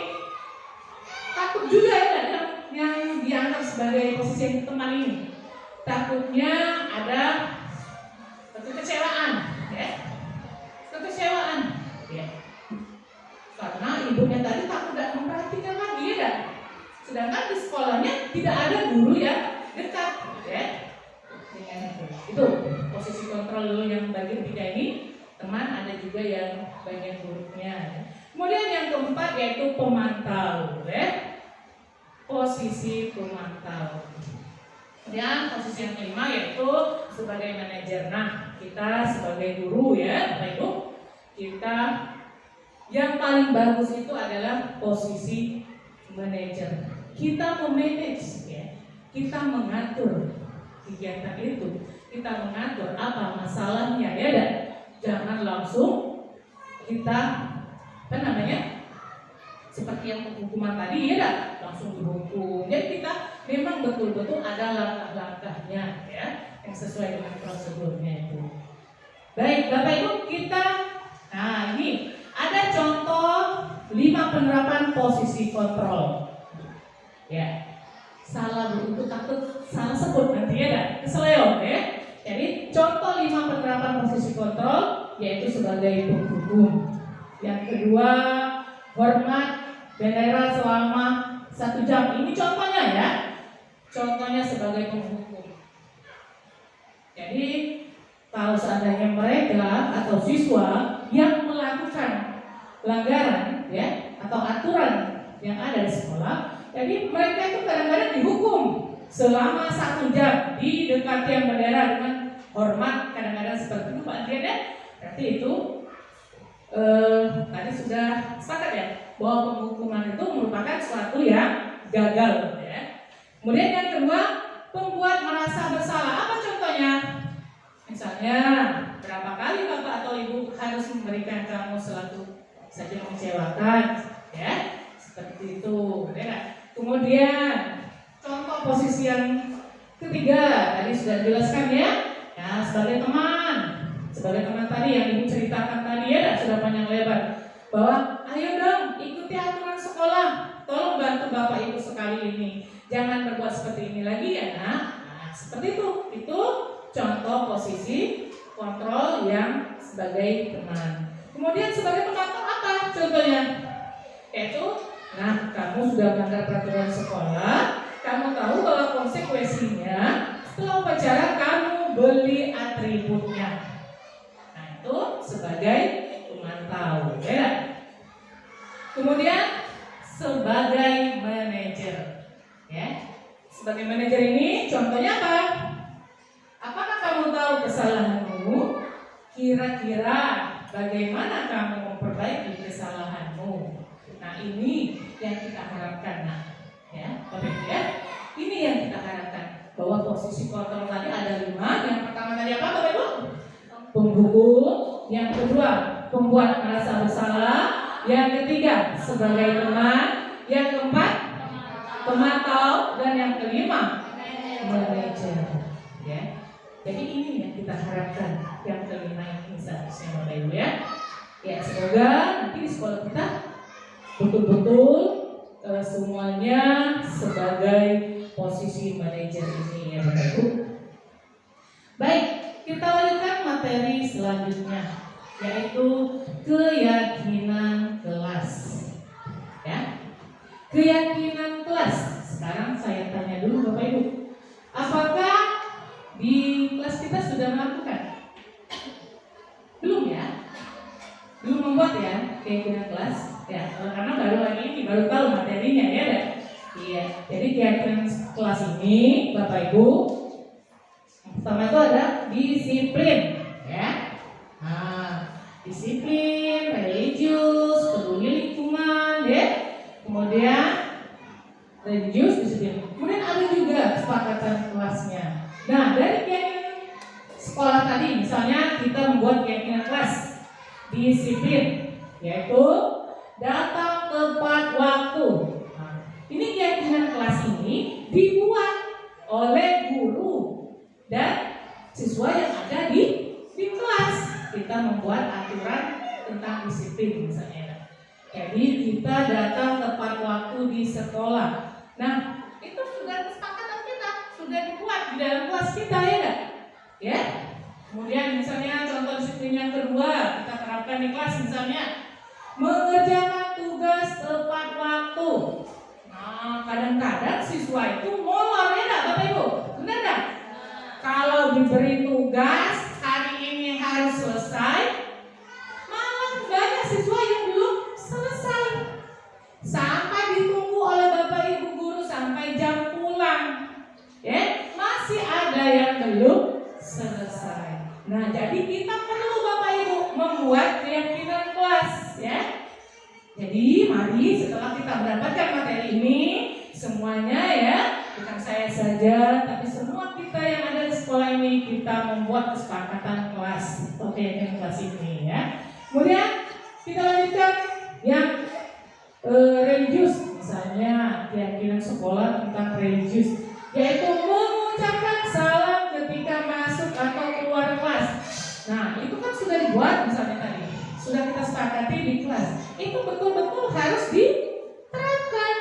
takut juga, ya, yang dianggap sebagai posisi yang teman ini. Takutnya ada kekecewaan, ya. Kekecewaan, ya. Karena ibunya tadi takut tidak memperhatikan lagi, ya. Sedangkan di sekolahnya tidak ada guru yang dekat, ya. Itu posisi kontrol yang bagian 3 ini, teman, ada juga yang bagian buruknya, ya. Kemudian yang keempat yaitu pemantau, ya. Posisi pemantau. Kemudian posisi yang kelima yaitu sebagai manajer. Nah, kita sebagai guru, ya, Bapak Ibu, kita yang paling bagus itu adalah posisi manajer. Kita memanage, ya, kita mengatur kegiatan itu, kita mengatur apa masalahnya, ya, dan jangan langsung kita seperti yang hukuman tadi, ya, dan langsung dihukum. Jadi kita memang betul-betul ada langkah-langkahnya, ya, yang sesuai dengan prosedurnya itu. Baik, Bapak Ibu, nah ini ada contoh 5 penerapan posisi kontrol, ya. Salah untuk takut salah sebut nanti, ya, dan keseleo, ya. Jadi contoh 5 penerapan posisi kontrol yaitu sebagai penghukum. Yang kedua, hormat bendera selama 1 jam. Ini contohnya, ya. Contohnya sebagai penghukum. Jadi kalau seandainya mereka atau siswa yang melakukan pelanggaran, ya, atau aturan yang ada di sekolah, Jadi mereka itu kadang-kadang dihukum selama 1 jam di dekat tiang bendera dengan hormat, kadang-kadang seperti itu Pak Adrian ya. Berarti itu tadi sudah sepakat ya bahwa penghukuman itu merupakan suatu yang gagal ya. Kemudian yang kedua, pembuat merasa bersalah. Apa contohnya? Misalnya berapa kali Bapak atau Ibu harus memberikan kamu sesuatu saja mengecewakan ya, seperti itu ya. Kemudian contoh posisi yang ketiga tadi sudah dijelaskan ya. Ya, sebagai teman tadi yang Ibu ceritakan tadi ya, sudah panjang lebar bahwa ayo dong ikuti aturan sekolah, tolong bantu Bapak Ibu sekali ini, jangan berbuat seperti ini lagi ya nak. Nah, seperti itu contoh posisi kontrol yang sebagai teman. Kemudian sebagai pengatur apa contohnya? Yaitu, nah kamu sudah melanggar peraturan sekolah, kamu tahu bahwa konsekuensinya setelah upacara kamu beli atributnya. Nah itu sebagai pemantau ya. Kemudian sebagai manajer ya. Sebagai manajer ini contohnya apa? Apakah kamu tahu kesalahanmu? Kira-kira bagaimana kamu memperbaiki kesalahanmu? Nah ini yang kita harapkan nah, ya, Bapak Ibu ya. Ini yang kita harapkan bahwa posisi kontrol tadi ada 5. Yang pertama tadi apa Bapak Ibu? Penghukum. Yang kedua pembuat merasa bersalah. Yang ketiga sebagai teman. Yang keempat pemantau. Dan yang kelima manajer. Ya. Jadi ini yang kita harapkan. Yang kelima ini seharusnya Bapak Ibu ya. Ya semoga nanti di sekolah kita betul-betul semuanya sebagai posisi manajer ini ya Bapak Ibu. Baik, kita lanjutkan materi selanjutnya yaitu keyakinan kelas. Ya. Keyakinan kelas. Sekarang saya tanya dulu Bapak Ibu. Apakah di kelas kita sudah melakukan? Belum ya? Belum membuat ya keyakinan kelas? Ya, karena baru lagi ini baru tahu materinya ya. Iya. Jadi keyakinan kelas ini Bapak Ibu pertama itu ada disiplin ya. Nah, disiplin, religius, peduli lingkungan ya. Kemudian religius, disiplin. Kemudian ada juga kesepakatan kelasnya. Nah, dari keyakinan sekolah tadi misalnya kita membuat keyakinan kelas disiplin yaitu datang tepat waktu. Nah, ini keyakinan kelas ini dibuat oleh guru dan siswa yang ada di kelas. Kita membuat aturan tentang disiplin misalnya. Jadi kita datang tepat waktu di sekolah. Nah, itu sudah kesepakatan kita, sudah dibuat di dalam kelas kita ya enggak? Ya. Kemudian misalnya contoh disiplin yang kedua kita terapkan di kelas misalnya mengerjakan tugas tepat waktu. Nah, kadang-kadang siswa itu molor ya enggak Bapak Ibu? Benar enggak? Kalau diberi tugas hari ini harus selesai, malah banyak siswa yang belum selesai. Sampai ditunggu oleh Bapak Ibu guru sampai jam pulang. Ya, masih ada yang belum selesai. Nah, jadi kita perlu Bapak Ibu membuat keyakinan kelas ya. Jadi mari setelah kita mendapatkan materi ini semuanya ya, bukan saya saja tapi semua kita yang ada di sekolah ini kita membuat kesepakatan kelas. Oke, yang kelas ini ya. Kemudian kita lanjutkan yang religius, misalnya keyakinan sekolah tentang religius yaitu mengucapkan salam ketika masuk atau keluar kelas. Nah, itu kan sudah dibuat misalnya tadi, sudah kita sepakati di kelas. Itu betul-betul harus diterapkan.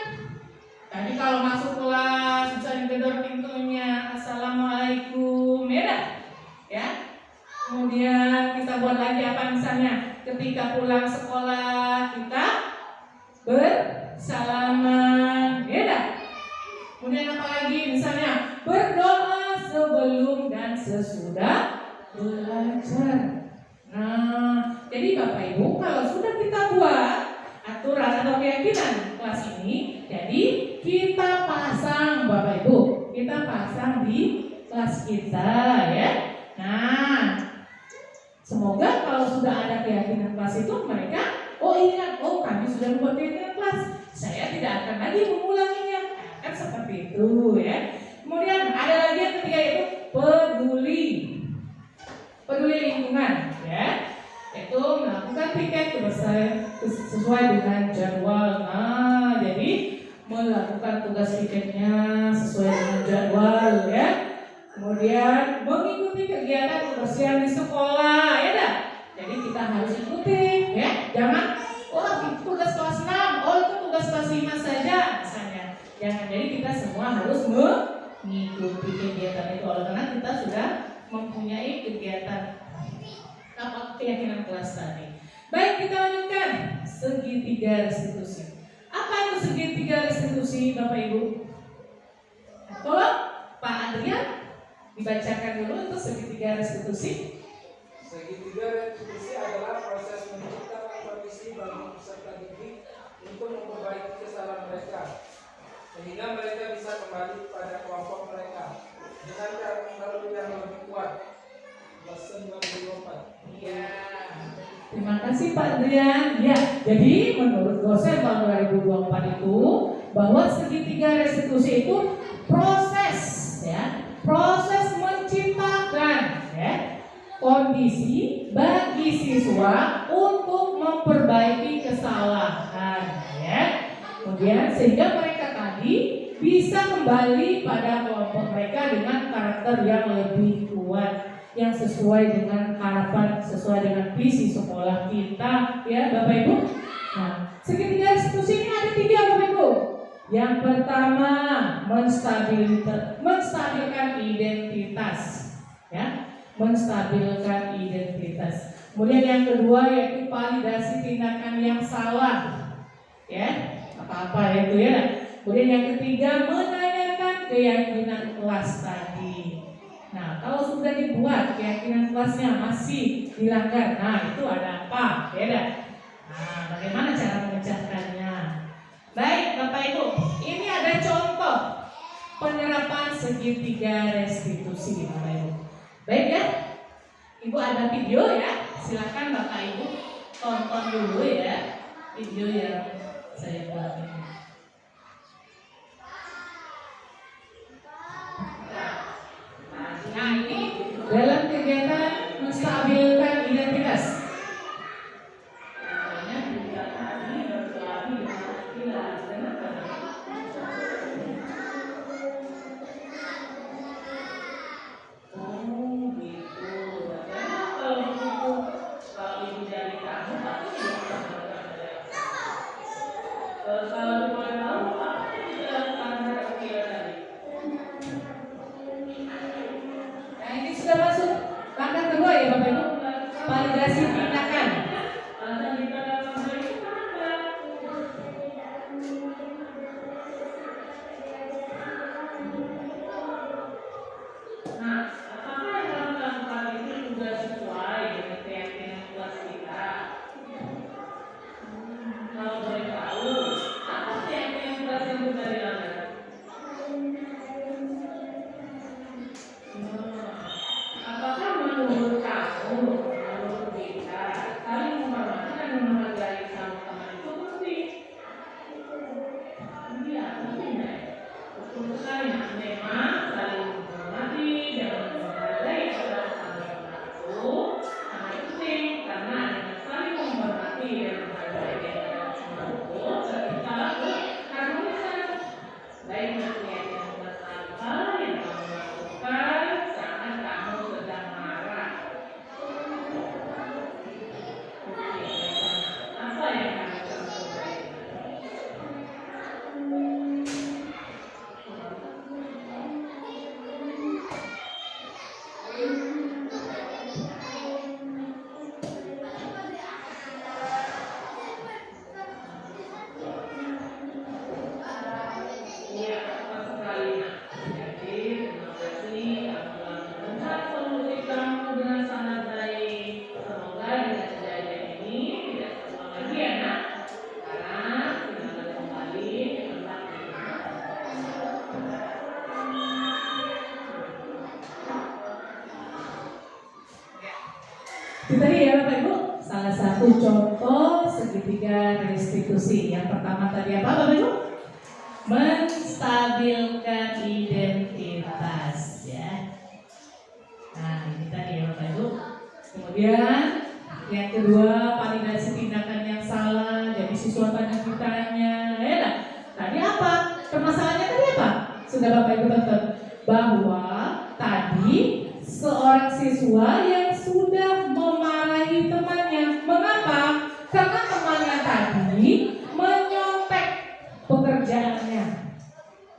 Tadi kalau masuk kelas, misalnya gedor pintunya, assalamualaikum, ya. Kemudian kita buat lagi apa misalnya, ketika pulang sekolah kita bersalaman, ya. Kemudian apa lagi misalnya berdoa sebelum dan sesudah belajar. Nah, jadi Bapak Ibu kalau sudah kita buat aturan atau keyakinan kelas ini, jadi kita pasang Bapak Ibu, kita pasang di kelas kita ya. Nah, semoga kalau sudah ada keyakinan kelas itu mereka ingat, kami sudah membuat keyakinan kelas, saya tidak akan lagi mengulanginya, kan seperti itu ya. Kemudian ada lagi yang ketiga yaitu peduli lingkungan ya, yaitu melakukan piket sesuai dengan jadwal. Nah, jadi melakukan tugas piketnya sesuai dengan jadwal ya. Kemudian mengikuti kegiatan kebersihan di sekolah ya dah. Jadi kita harus ikuti ya. Jangan itu tugas kelas 6, itu tugas kelas 5 saja misalnya. Jangan, jadi kita semua harus mengikuti kegiatan itu karena kita sudah mempunyai kegiatan keyakinan kelas tadi. Baik, kita lanjutkan segitiga restitusi. Apa itu segitiga restitusi Bapak Ibu? Tolong Pak Adrian dibacakan dulu untuk segitiga restitusi. Segitiga restitusi adalah proses menciptakan kondisi bagi peserta didik untuk memperbaiki kesalahan mereka, sehingga mereka bisa kembali pada kelompok mereka dengan cara teknologi yang lebih kuat. Lesson 24. Iya. Terima kasih Pak Adrian. Ya, jadi menurut dosen tahun 2024 itu bahwa segitiga restitusi itu proses ya, proses menciptakan ya kondisi bagi siswa untuk memperbaiki kesalahan ya. Kemudian sehingga mereka tadi bisa kembali pada kelompok mereka dengan karakter yang lebih kuat, yang sesuai dengan harapan, sesuai dengan visi sekolah kita ya Bapak Ibu. Nah, segitiga restitusi ini ada 3 Bapak Ibu. Yang pertama menstabilkan identitas ya, menstabilkan identitas. Kemudian yang kedua yaitu validasi tindakan yang salah ya, apa-apa itu ya. Kemudian yang ketiga menanyakan keyakinan kelas tadi. Nah, kalau sudah dibuat keyakinan kelasnya masih dilanggar, nah itu ada apa? Beda. Nah, bagaimana cara memecahkannya? Baik, Bapak Ibu, ini ada contoh penerapan segitiga restitusi, Bapak Ibu. Baik ya, Ibu ada video ya, silakan Bapak Ibu tonton dulu ya video yang saya buat ini. Nah, ini dalam kegiatan menstabilkan identitas. Itu tadi ya Bapak Ibu, salah satu contoh segitiga restitusi. Yang pertama tadi apa Bapak Ibu? Menstabilkan identitas ya. Nah ini tadi ya Bapak Ibu. Kemudian yang kedua, validasi tindakan yang salah. Jadi siswa tanya ya nah, tadi apa? Permasalahannya tadi apa? Sudah Bapak Ibu tonton bahwa tadi seorang siswa yang sudah memarahi temannya. Mengapa? Karena temannya tadi menyontek pekerjaannya.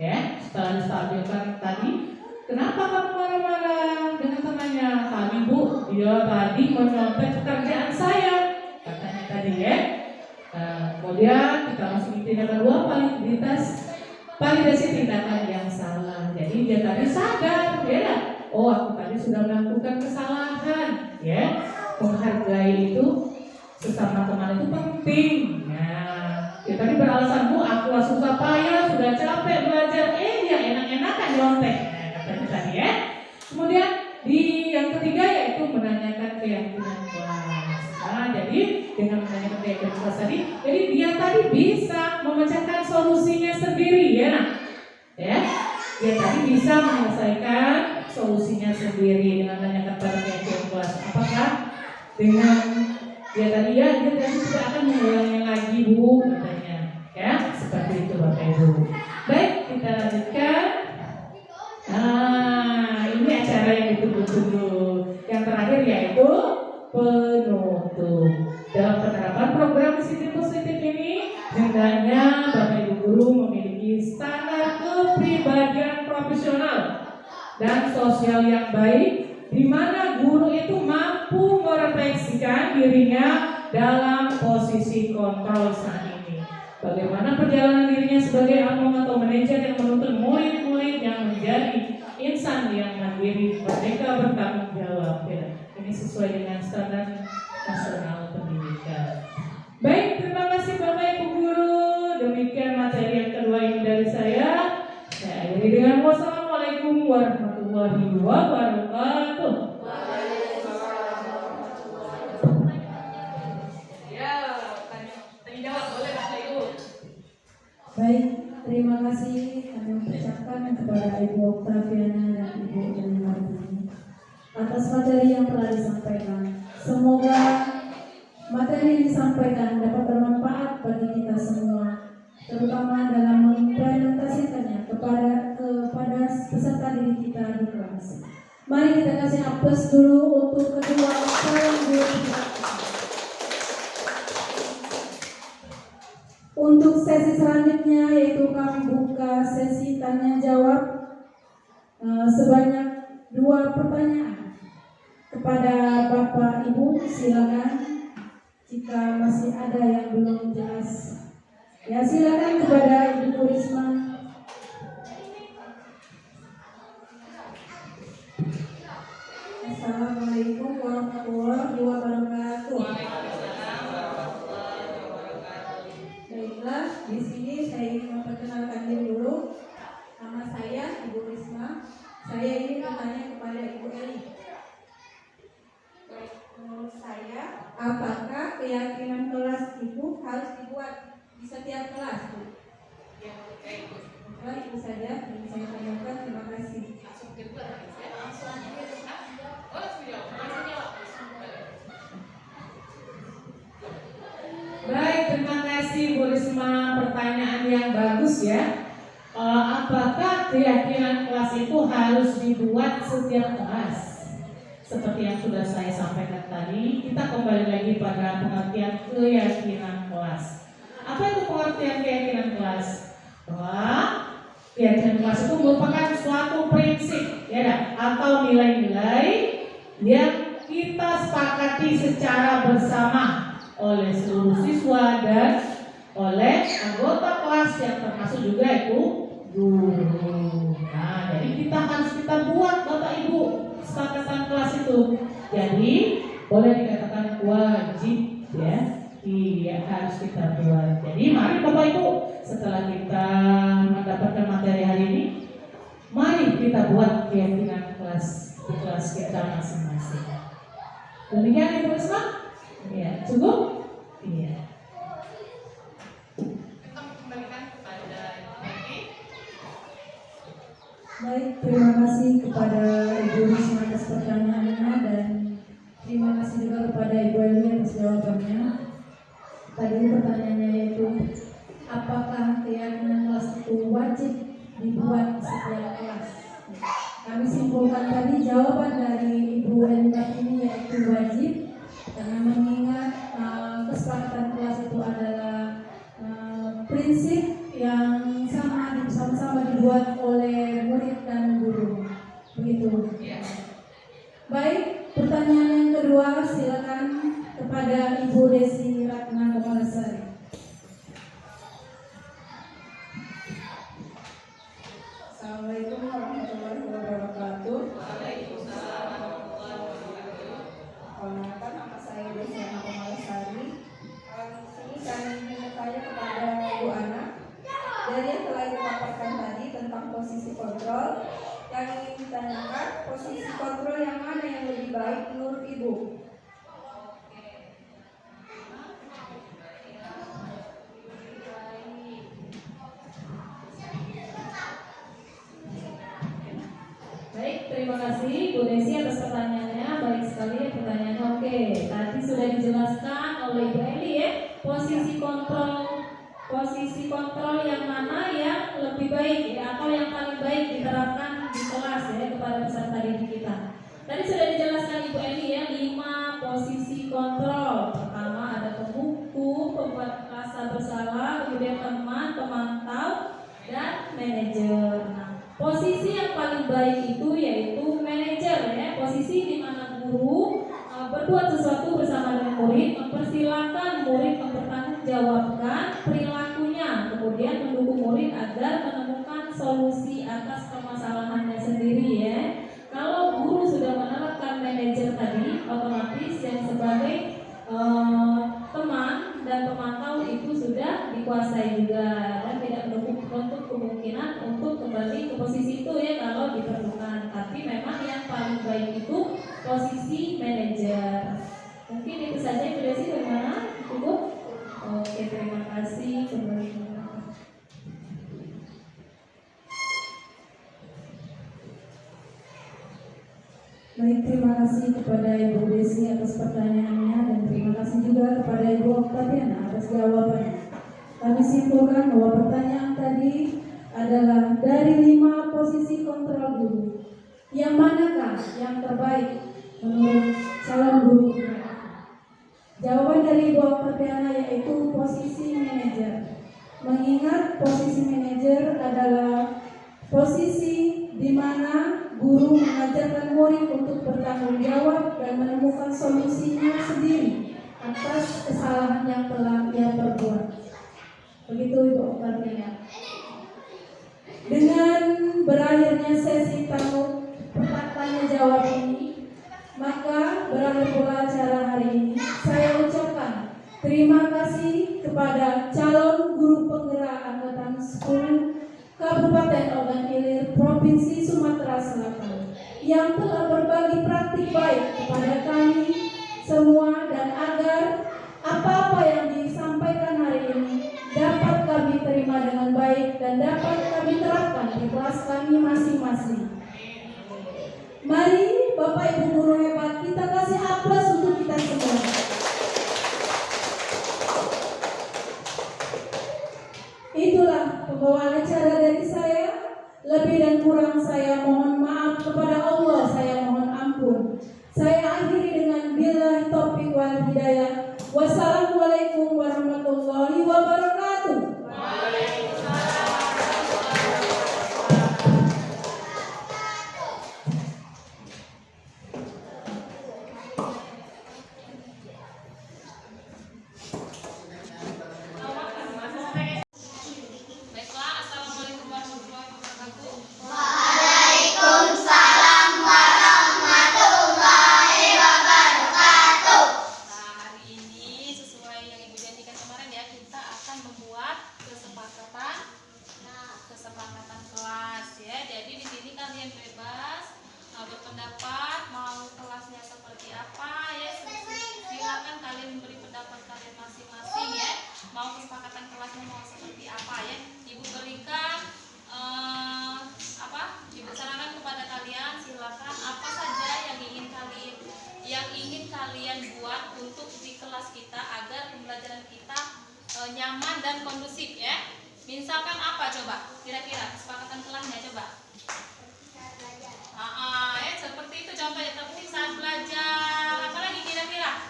Ya, setelah distabilkan tadi, kenapa kamu marah-marah dengan temannya? Tadi Bu, dia tadi menyontek pekerjaan saya, katanya tadi ya. Kemudian kita masuk ke tindakan kedua, validasi tindakan yang salah. Jadi dia tadi sadar, ya. Oh, aku tadi sudah melakukan kesalahan, ya. Menghargai itu sesama teman itu penting. Nah, dia tadi beralasan Bu, aku susah payah, sudah capek belajar, dia enak-enakan nyontek. Nah, katanya tadi ya. Kemudian di yang ketiga yaitu menanyakan keyakinan kelas. Nah, jadi dengan menanyakan keyakinan kelas tadi, jadi dia tadi bisa memecahkan solusinya sendiri, ya. Ya, dia tadi bisa menyelesaikan solusinya sendiri dengan menanyakan pada keyakinan kelas. Apakah dengan dia tadi tidak akan mengulangi lagi Bu, katanya. Ya, seperti itu Bapak Ibu. Baik, kita lanjutkan. Ini acara yang ditunggu-tunggu. Yang terakhir yaitu penutup. Dalam penerapan program disiplin positif ini, hendaknya Bapak Ibu guru memiliki standar kepribadian profesional dan sosial yang baik, di mana guru itu mampu merefleksikan dirinya dalam posisi kontrol saat ini. Bagaimana perjalanan dirinya sebagai alma atau manajer yang menuntut murid-murid yang menjadi insan yang mandiri, merdeka, bertanggung jawab. Ya, ini sesuai dengan standar nasional pendidikan. Baik, terima kasih Bapak Ibu guru. Demikian materi yang kedua ini dari saya. Saya akhiri dengan wassalamualaikum warahmatullahi wabarakatuh. Baik, terima kasih kami ucapkan kepada Ibu Oktaviana dan Ibu Elmardini atas materi yang telah disampaikan. Semoga materi yang disampaikan dapat bermanfaat bagi kita semua, terutama dalam mengimplementasikannya kepada peserta didik kita di kelas. Mari kita kasih aplaus dulu untuk kedua calon guru kita. Untuk sesi selanjutnya yaitu kami buka sesi tanya jawab sebanyak 2 pertanyaan kepada Bapak Ibu. Silakan jika masih ada yang belum jelas. Ya, silakan kepada Ibu Risma. Assalamualaikum warahmatullahi wabarakatuh. Baiklah, di sini saya ingin memperkenalkan diri dulu. Nama saya Ibu Risma. Saya ingin bertanya kepada Ibu Eli. Menurut saya, apakah keyakinan kelas Ibu harus dibuat di setiap kelas, Bu? Baik, itu saja yang saya tanyakan. Terima kasih. Baik, terima kasih Bu Risma, pertanyaan yang bagus ya. Apakah keyakinan kelas itu harus dibuat setiap kelas? Seperti yang sudah saya sampaikan tadi, kita kembali lagi pada pengertian keyakinan kelas. Apa itu pengertian keyakinan kelas? Bahwa keyakinan kelas itu merupakan suatu prinsip ya, atau nilai-nilai yang kita sepakati secara bersama oleh seluruh siswa dan oleh anggota kelas yang termasuk juga itu guru. Nah, jadi kita buat Bapak Ibu kesepakatan kelas itu. Jadi boleh dikatakan wajib ya, harus kita buat. Jadi mari Bapak Ibu, setelah kita mendapatkan materi hari ini, mari kita buat keyakinan kelas di kelas kita masing-masing. Demikian Ibu Risma? Iya, cukup? Iya. Kita kembalikan kepada Ibu Becky. Baik, terima kasih kepada Ibu Risma atas pertanyaannya dan terima kasih juga kepada Ibu Eli atas jawabannya. Tadi pertanyaannya yaitu apakah keyakinan kelas itu wajib dibuat setiap kelas? Kami simpulkan tadi jawaban dari Ibu Eli ini yaitu wajib, karena mengingat kesepakatan kelas itu adalah prinsip yang sama-sama dibuat oleh murid dan guru. Begitu. Baik, pertanyaan yang kedua silakan kepada Ibu Desi Ratna Kemalasari. Assalamualaikum warahmatullahi wabarakatuh. Perkenalkan, nama saya Desi Ratna Kemalasari. Di sini kami ingin bertanya kepada Bu Ana. Dari yang telah dipaparkan tadi tentang posisi kontrol, yang ingin ditanyakan, posisi kontrol yang mana yang lebih baik menurut Ibu? Baik, terima kasih Bu Desi atas pertanyaannya. Baik sekali pertanyaannya. Oke, tadi sudah dijelaskan oleh Ibu Eli ya, posisi kontrol yang mana yang lebih baik ya, atau yang paling baik diterapkan di kelas ya kepada peserta didik kita. Tadi sudah dijelaskan Ibu Eli ya, 5 posisi kontrol. Pertama ada pembuku, pembuat rasa bersalah, kemudian teman, pemantau, dan manajer. Nah, posisi yang paling baik itu yaitu manajer ya, posisi di mana guru berbuat sesuatu bersama dengan murid, mempersilahkan murid mempertanggungjawabkan perilakunya, kemudian mendukung murid agar menemukan solusi atas permasalahannya sendiri ya. Kalau guru sudah menerapkan manajer tadi, otomatis yang sebagai teman dan pemantau itu sudah dikuasai juga dan tidak menutup kemungkinan untuk kembali ke posisi itu ya kalau diperlukan. Tapi memang yang paling baik itu posisi manajer. Mungkin itu saja Ibu Desi, bagaimana? Cukup? Oke, terima kasih. Baik, terima kasih kepada Ibu Desi atas pertanyaannya dan terima kasih juga kepada Ibu Oktaviana atas jawabannya. Kami simpulkan bahwa pertanyaan tadi adalah dari 5 posisi kontrol guru, yang manakah yang terbaik menurut calon guru? Jawaban dari Ibu Oktaviana yaitu posisi manajer. Mengingat posisi manajer adalah posisi di mana guru mengajarkan murid untuk bertanggung jawab dan menemukan solusinya sendiri atas kesalahan yang telah ia perbuat. Begitu Ibu Oktaviana. Dengan berakhirnya sesi tanya jawab ini, maka berakhir pula acara hari ini. Saya ucapkan terima kasih kepada calon guru penggerak angkatan 10 Kabupaten Ogan Ilir, Provinsi Sumatera Selatan, yang telah berbagi praktik baik kepada kami semua, dan agar apa-apa yang disampaikan hari ini dapat kami terima dengan baik dan dapat kami terapkan di kelas kami masing-masing. Mari Bapak Ibu guru hebat, kita kasih aplaus untuk kita semua. Itulah pembawaan acara dari saya. Lebih dan kurang saya mohon maaf, kepada Allah saya mohon ampun. Saya akhiri dengan billahi taufiq wal hidayah. Wassalamualaikum warahmatullahi wabarakatuh. kesepakatan kelasnya mau seperti apa ya. Ibu berikan Ibu sarankan kepada kalian, silakan apa saja yang ingin kalian buat untuk di kelas kita agar pembelajaran kita nyaman dan kondusif ya. Misalkan apa coba? Kira-kira kesepakatan kelasnya coba. Ya seperti itu contohnya, tertib saat belajar. Apa lagi kira-kira?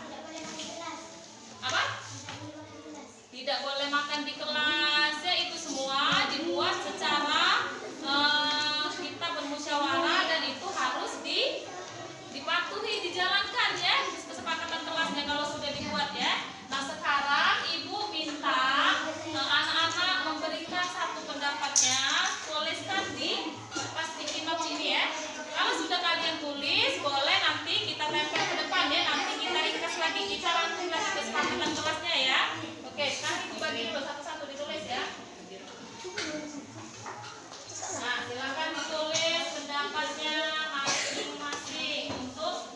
Apa? Tidak boleh makan di kelas ya, itu semua dibuat secara kita bermusyawarah dan itu harus dipatuhi, dijalankan ya kesepakatan kelasnya kalau sudah dibuat ya. Nah sekarang ibu minta anak-anak memberikan satu pendapatnya, tuliskan di pas sticky note ini ya. Kalau sudah kalian tulis, boleh nanti kita tempel ke depan ya. Nanti kita ringkas lagi, kita rangkum lagi kesepakatan kelasnya ya. Oke, sekarang ibu bagi dulu satu-satu ditulis ya. Nah, silakan ditulis pendapatnya masing-masing untuk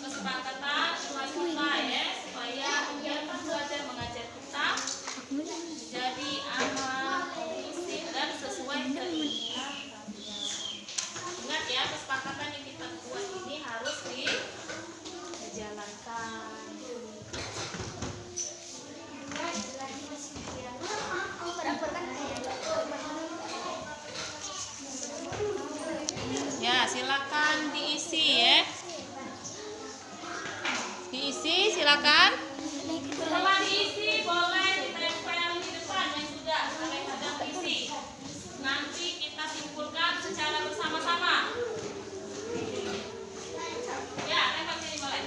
kesepakatan kelas kita ya, supaya kegiatan belajar mengajar kita jadi aman, kondusif dan sesuai keinginan kalian. Ingat ya, kesepakatan yang kita buat ini harus dijalankan. Ya, silakan diisi ya. Diisi silakan. Setelah diisi boleh ditempel di depan yang sudah kalian sedang isi. Nanti kita simpulkan secara bersama-sama. Ya, tempel sini boleh.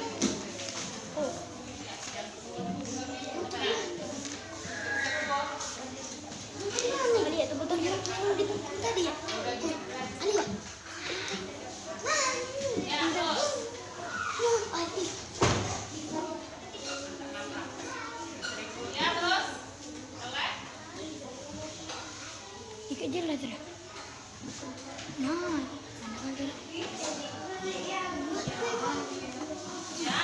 Ya, terus. Ya, terus. Boleh? Dikejar lah terus. Nah, Ya.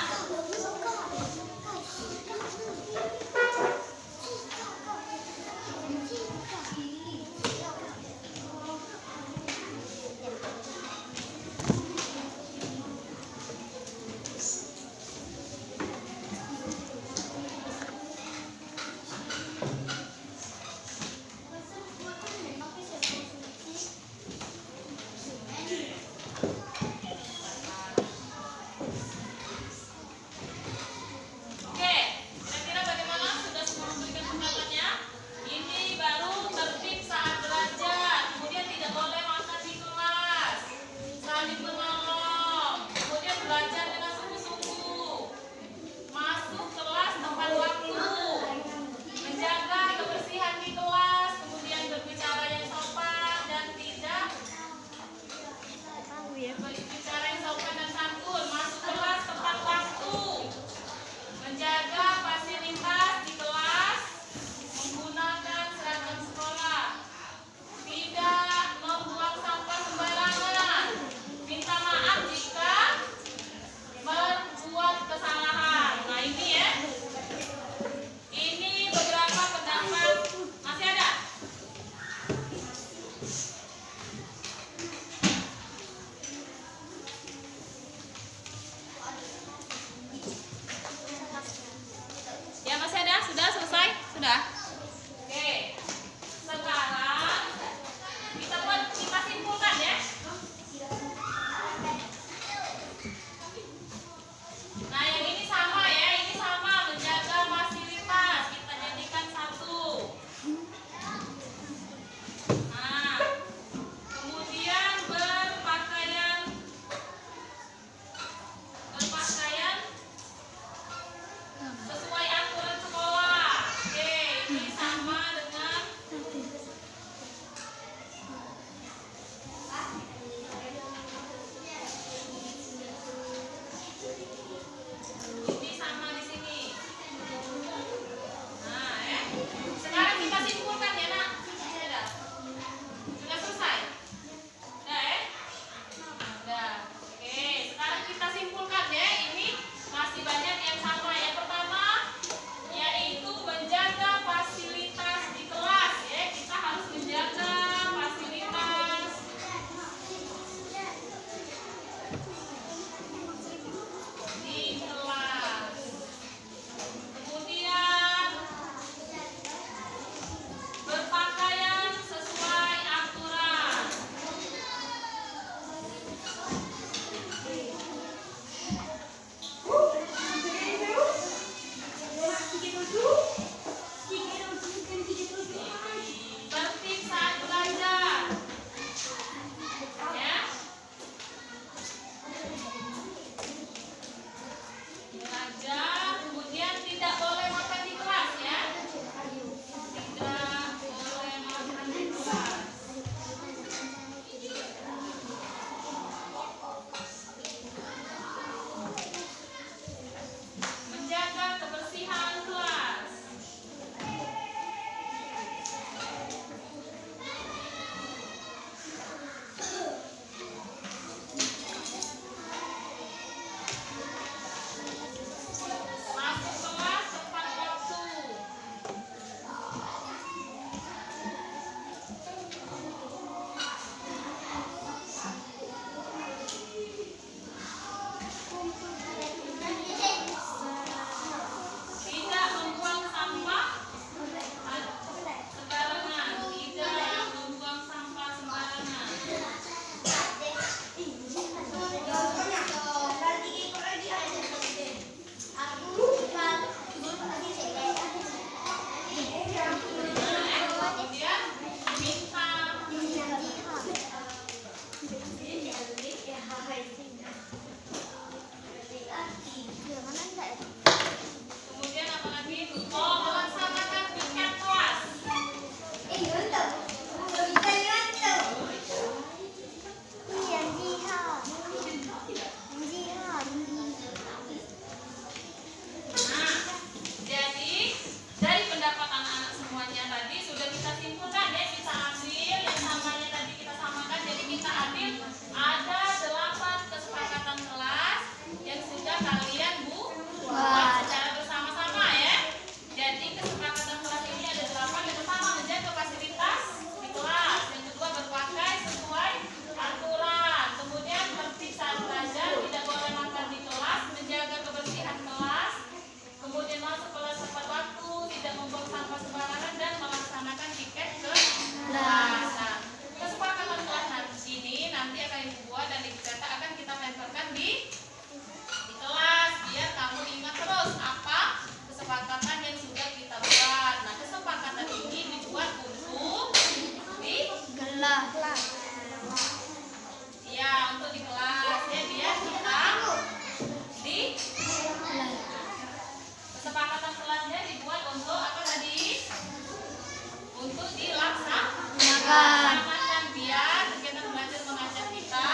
Selamatkan biar kegiatan belajar mengajar kita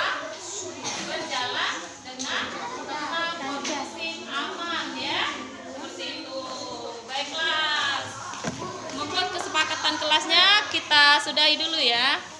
berjalan dengan tenang, kondusif, aman ya. Seperti itu. Baiklah. Membuat kesepakatan kelasnya kita sudahi dulu ya.